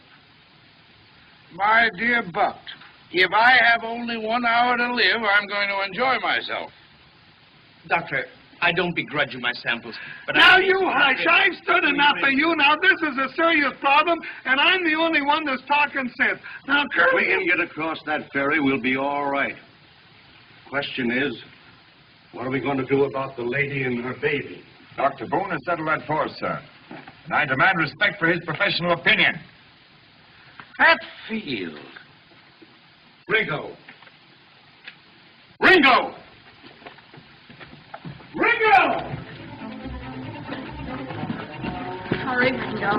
My dear Buck, if I have only 1 hour to live, I'm going to enjoy myself. Doctor, I don't begrudge you my samples, but Now you hush. I've stood enough of you. Now, this is a serious problem, and I'm the only one that's talking sense. Now, If Curly... we can get across that ferry, we'll be all right. Question is, what are we going to do about the lady and her baby? Dr. Boone has settled that for us, sir. And I demand respect for his professional opinion. Hatfield. Ringo! Ringo! Ringo! Hurry, Ringo.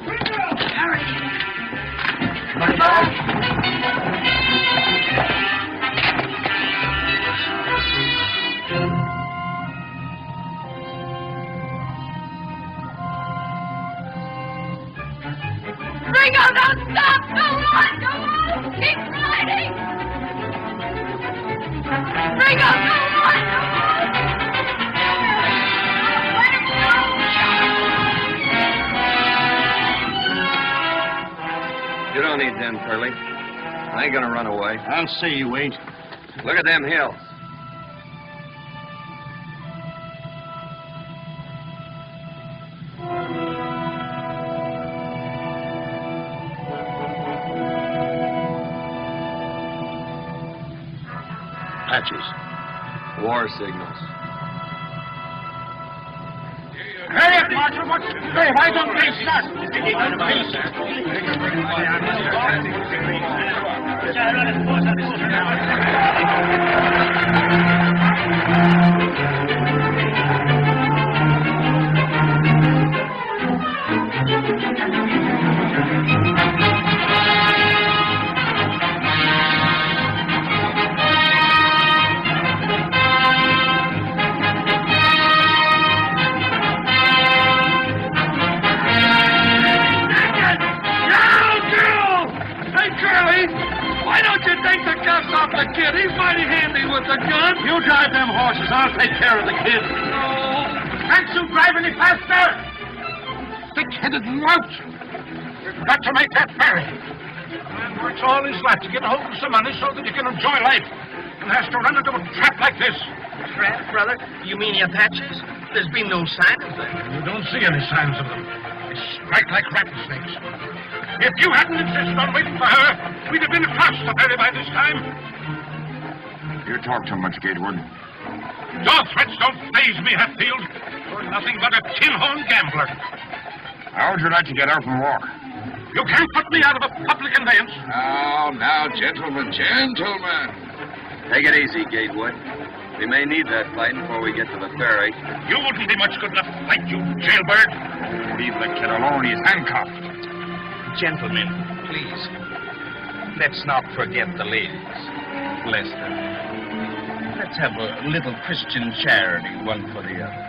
Ringo! Hurry. Goodbye. Ringo, don't stop! Go on! Go on! Keep riding! Ringo, go on! Go on! Let him go! You don't need them, Curly. I ain't gonna run away. I'll say you ain't. Look at them hills. Patches. War signals. Hurry up, Marshal. Hey, why don't they start? Why don't you take the cuffs off the kid? He's mighty handy with the gun. You drive them horses. I'll take care of the kid. No. Can't you drive any faster? Thick-headed lout. You've got to make that ferry. Man works all his life to get a hold of some money so that he can enjoy life, and has to run into a trap like this. Trap, brother? You mean the Apaches? There's been no sign of them. You don't see any signs of them. They strike like rattlesnakes. If you hadn't insisted on waiting for her, we'd have been across the ferry by this time. You talk too much, Gatewood. Your threats don't faze me, Hatfield. You're nothing but a tin-horn gambler. How would you like to get out and walk? You can't put me out of a public conveyance. Now, gentlemen. Take it easy, Gatewood. We may need that fight before we get to the ferry. You wouldn't be much good enough to fight, you jailbird. Leave the kid alone. He's handcuffed. Gentlemen, please. Let's not forget the ladies. Bless them. Let's have a little Christian charity, one for the other.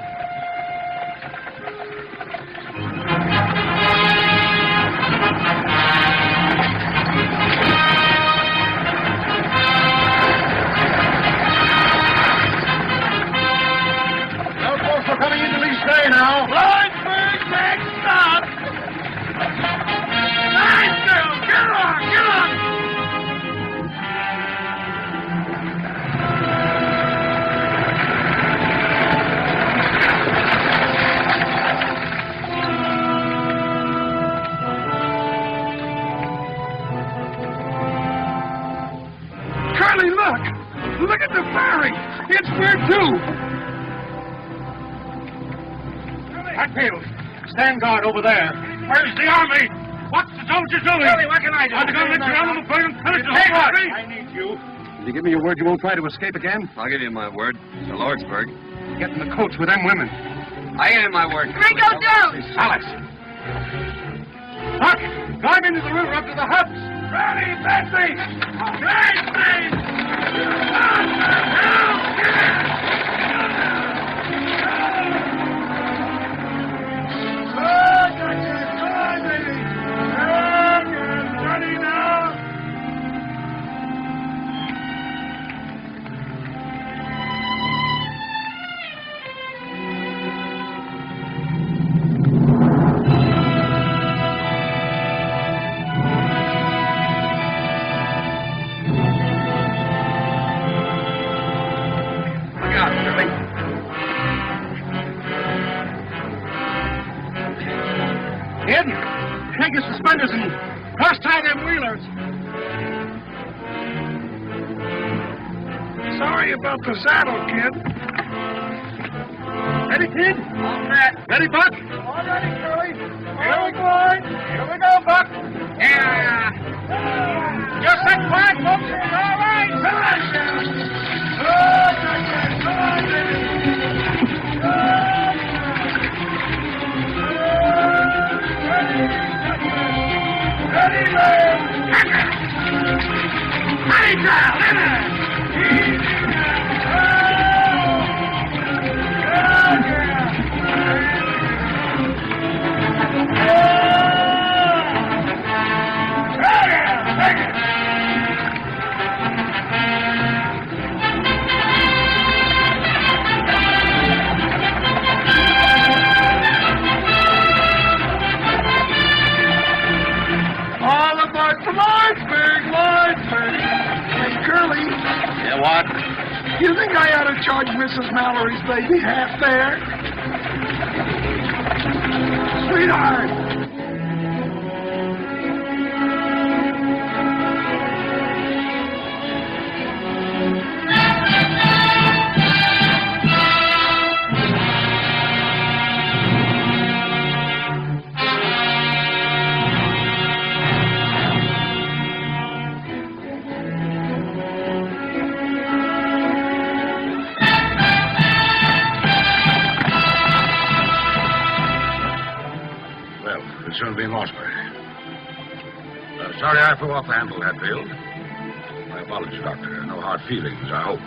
Now, folks, we're coming into Lee's Bay now. Lawrenceburg, next stop! Nice girl! Get on! Curly, look! Look at the ferry! It's here, too! Hatfield, stand guard over there. Where's the army? What's the soldiers doing? Curly, what can I do? Are they going to let your animal burn and finish the Take whole what? country? I need you. Will you give me your word you won't try to escape again? I'll give you my word. To Lordsburg. Get in the coach with them women. I give you my word. Ringo, don't! Alice! Huck, climb into the river up to the huts. Ready, Betsy! Kid, take your suspenders and cross-tie them wheelers. Sorry about the saddle, kid. Ready, kid? All set. Ready, Buck? All ready, Curly. Here we go, Buck. Yeah. Just set quiet, folks. All right. Ready, man. Ready, girl. All aboard from Lawrenceburg. Hey, Curly. Yeah, what? You think I ought to charge Mrs. Mallory's baby half there? Sweetheart. We'll soon be in Lawsbury. Sorry I threw off the handle, Hatfield. My apologies, Doctor. No hard feelings, I hope.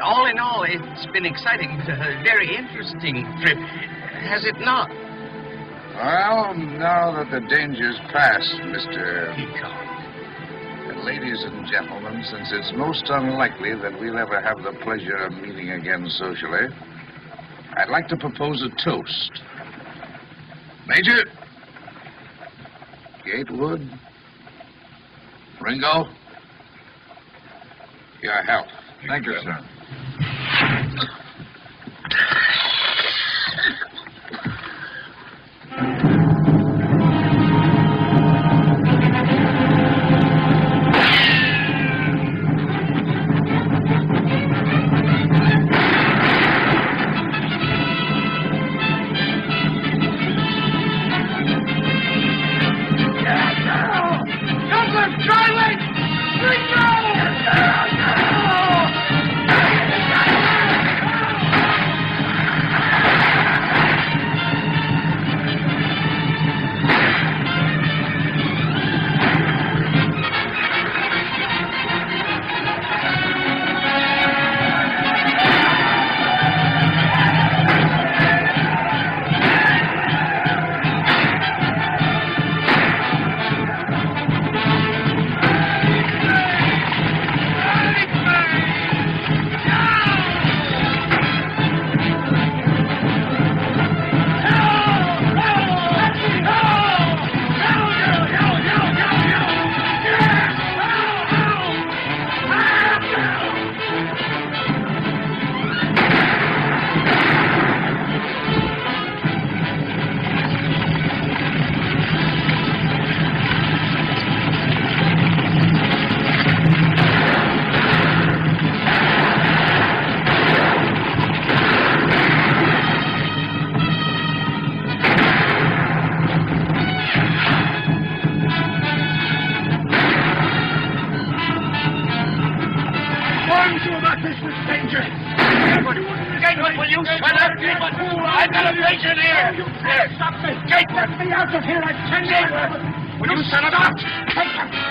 All in all, it's been exciting, but a very interesting trip, has it not? Well, now that the danger's past, Mr. Peacock, and ladies and gentlemen, since it's most unlikely that we'll ever have the pleasure of meeting again socially, I'd like to propose a toast. Major, Gatewood, Ringo, your health. Thank you, sir. Gatewood! Gatewood, will you shut up? Gatewood! I've got a patient here! Here, stop me! Gatewood! Let me out of here, I tell you! Gatewood! Will you shut up? Take him!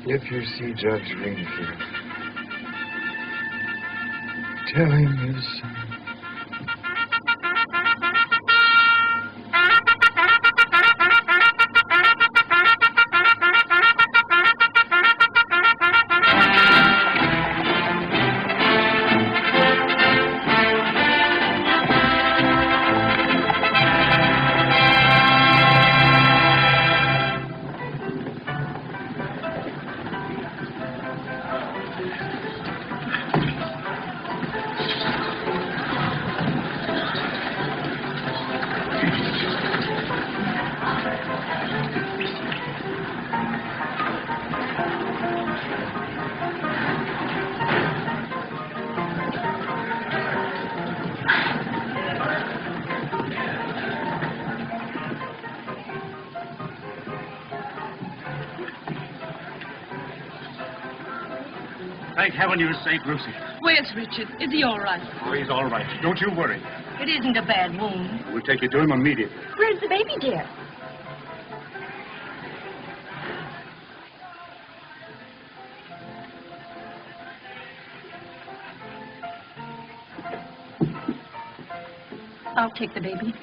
If you see Judge Greenfield, tell him his son. Thank heaven you're safe, Lucy. Where's Richard? Is he all right? Oh, he's all right. Don't you worry. It isn't a bad wound. We'll take you to him immediately. Where's the baby, dear? I'll take the baby.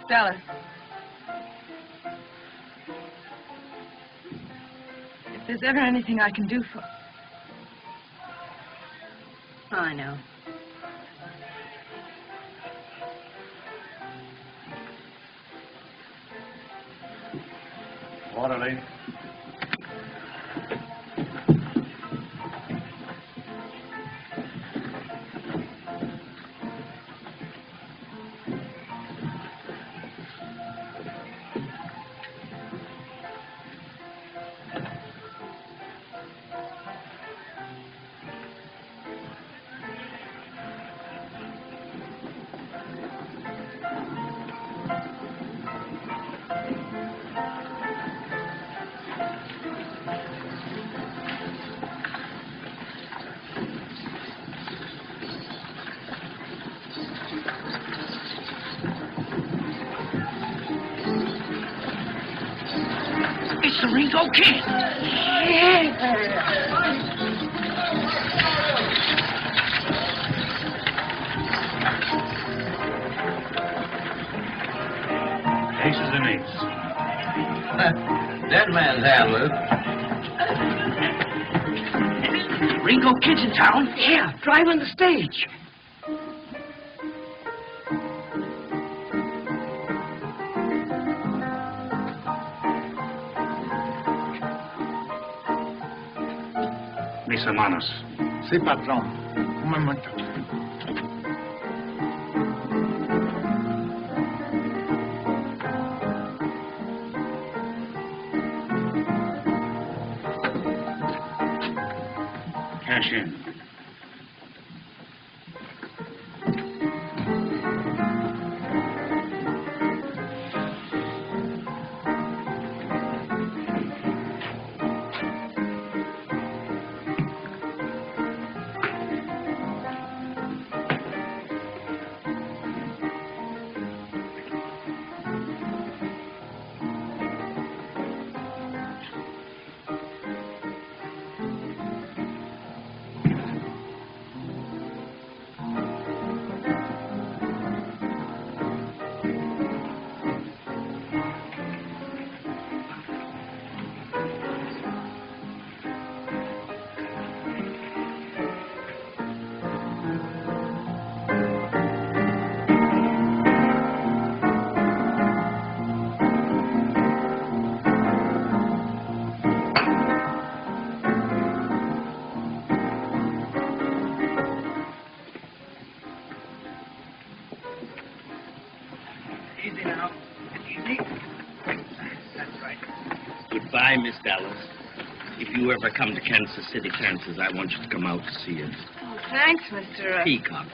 Dallas. If there's ever anything I can do for... I know. Orderly. It's the Ringo Kid. Ace is an ace. Dead man's handler. Ringo Kid's in town? Yeah, driving the stage. Mis hermanos. Sí, patrón. Un momento. Cash in. Easy now. Easy. That's right. Goodbye, Miss Dallas. If you ever come to Kansas City, Kansas, I want you to come out to see us. Oh, thanks, Mr. Peacock.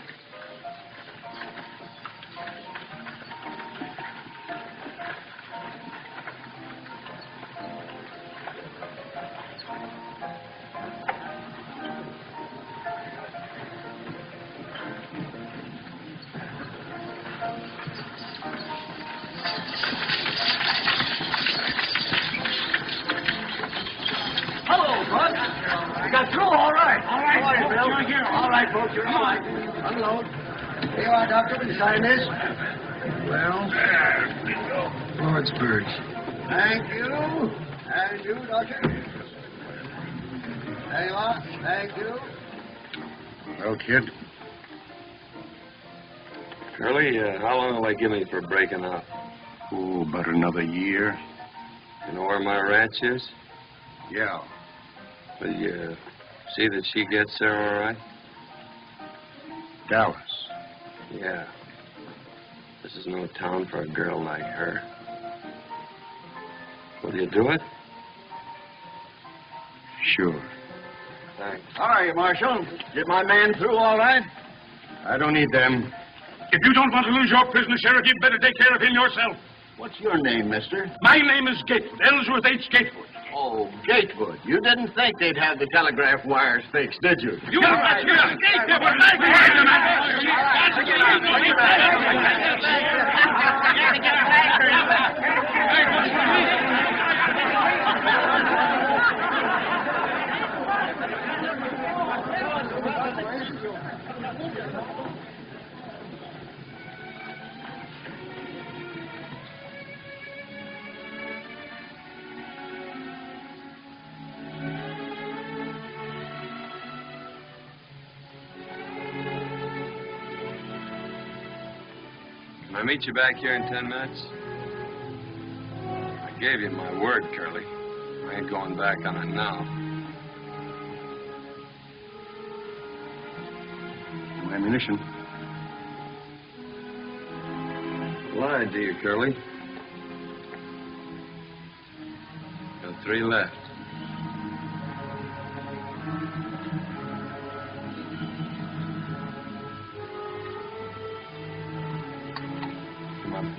right, folks. You're all right. Unload. Here you are, Doctor. Will you sign this? Well, Lordsburg. Thank you. And you, Doctor. There you are. Thank you. Well, kid. Curly, how long will they give me for breaking out? Oh, about another year. You know where my ranch is? Yeah. Will you see that she gets there all right? Dallas. Yeah. This is no town for a girl like her. Will you do it? Sure. Thanks. How are you, Marshal? Get my man through all right? I don't need them. If you don't want to lose your prisoner, Sheriff, you'd better take care of him yourself. What's your name, mister? My name is Gatewood, Ellsworth H. Gatewood. Oh, Gatewood. You didn't think they'd have the telegraph wires fixed, did you? You are right, Gatewood. Can I meet you back here in 10 minutes? I gave you my word, Curly. I ain't going back on it now. No ammunition. Lied to you, Curly. Got 3 left. Come on.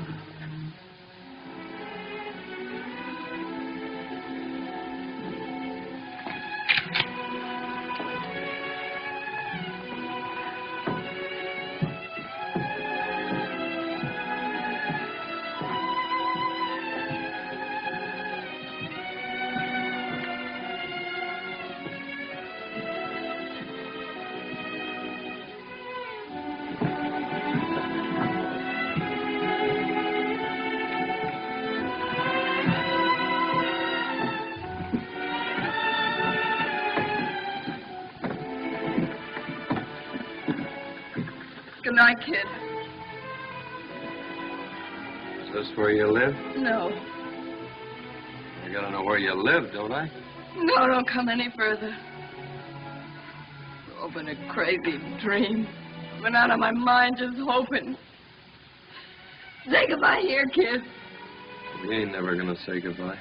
Good night, kid. Is this where you live? No. I gotta know where you live, don't I? No, don't come any further. Oh, been a crazy dream. I've been out of my mind just hoping. Say goodbye here, kid. You ain't never gonna say goodbye.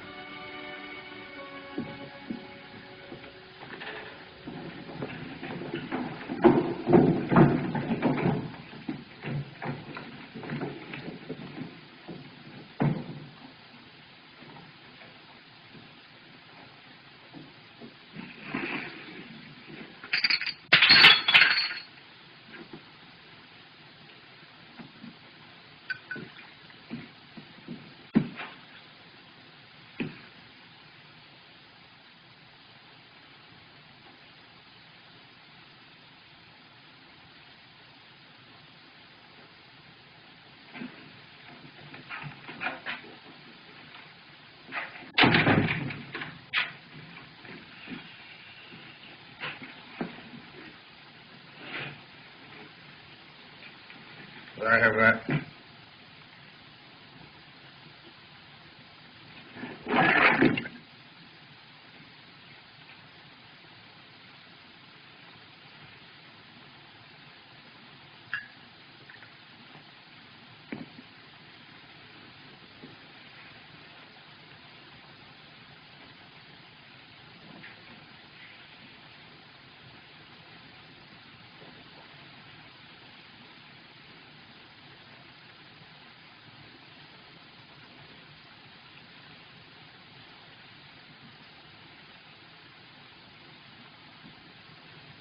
I have that.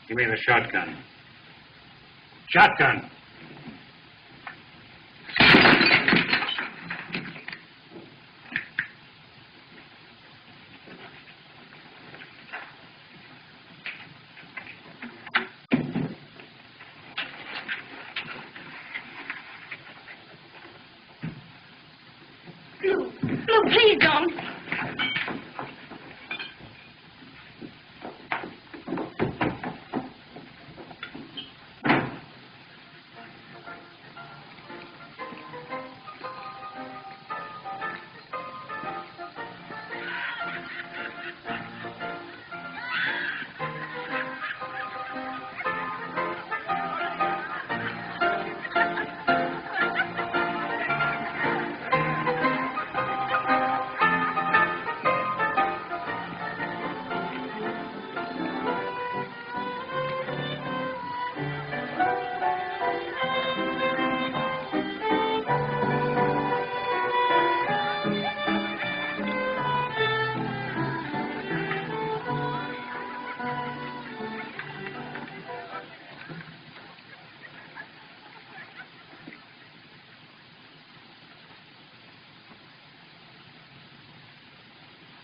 Give me the shotgun. Shotgun. Oh, please don't.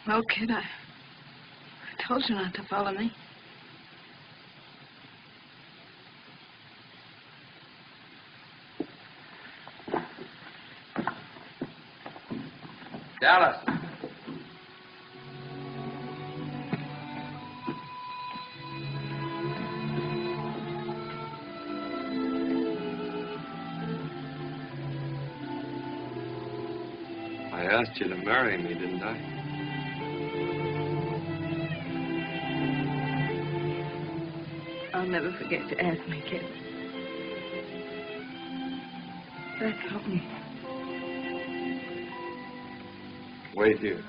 Well, kid, I told you not to follow me. Dallas. I asked you to marry me, didn't I? I'll never forget to ask me, kid. Back home. Wait here.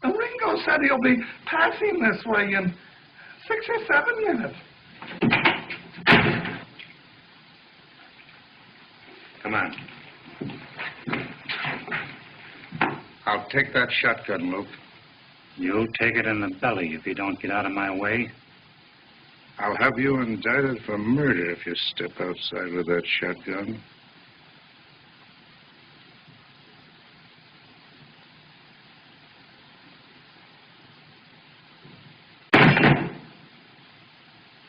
Ringo said he'll be passing this way in 6 or 7 minutes. Come on. I'll take that shotgun, Luke. You'll take it in the belly if you don't get out of my way. I'll have you indicted for murder if you step outside with that shotgun.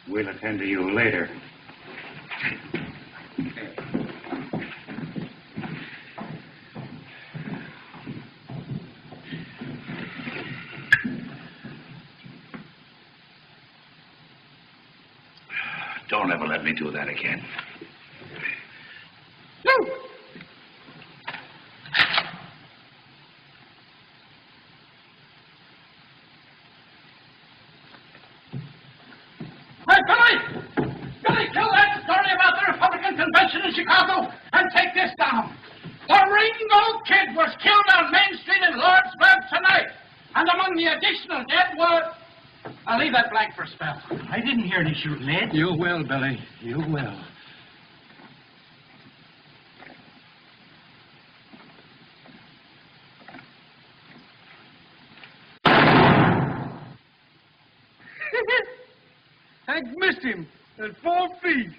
We'll attend to you later. Don't ever let me do that again. Hey, Billy! Billy, kill that story about the Republican convention in Chicago and take this down. The Ringo Kid was killed on Main Street in Lordsburg tonight. And among the additional dead were... I'll leave that blank for a spell. I didn't hear any shooting, Ed. You will, Billy. You will. Hank missed him at 4 feet.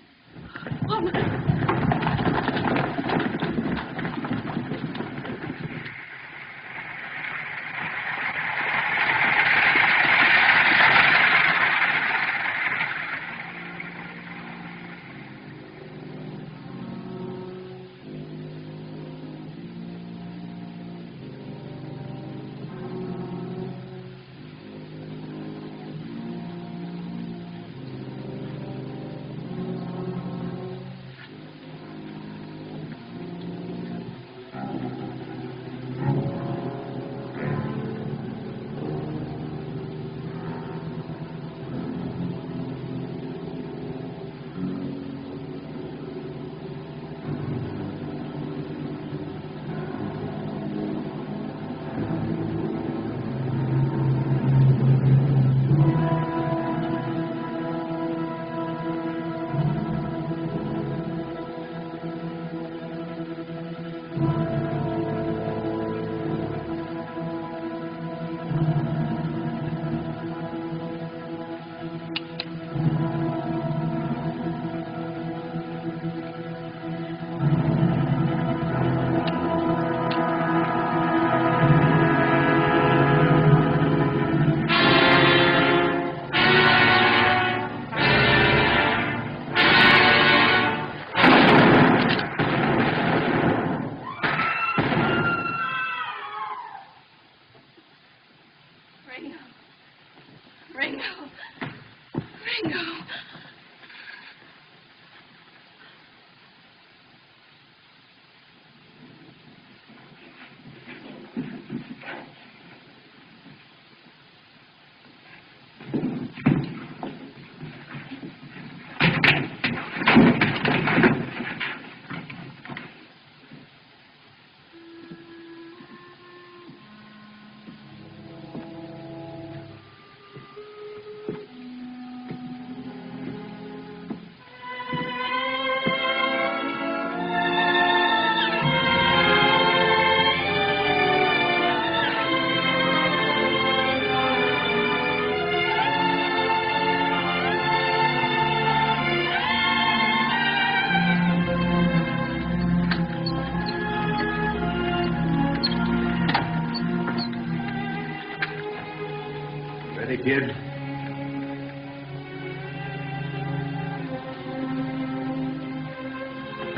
kid.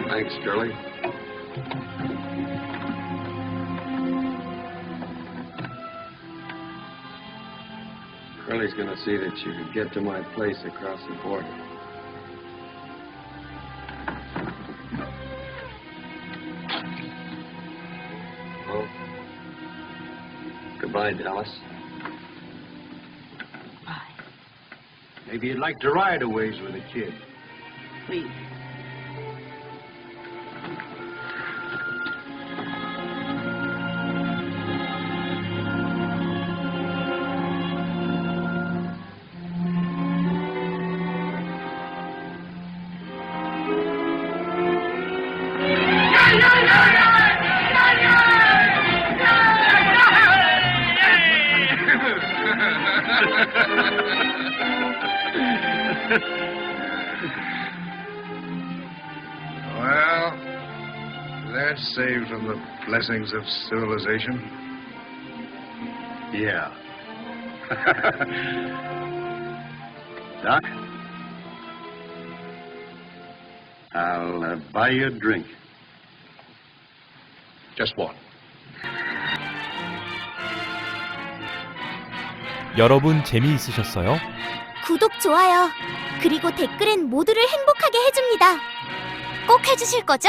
Thanks, Curly. Curly's gonna see that you can get to my place across the border. Oh. Goodbye, Dallas. Maybe you'd like to ride a ways with a kid. Please. Well, that's saved from the blessings of civilization. Yeah. Doc, I'll buy you a drink. Just one. 여러분 재미있으셨어요? 구독, 좋아요, 그리고 댓글은 모두를 행복하게 해줍니다. 꼭 해주실 거죠?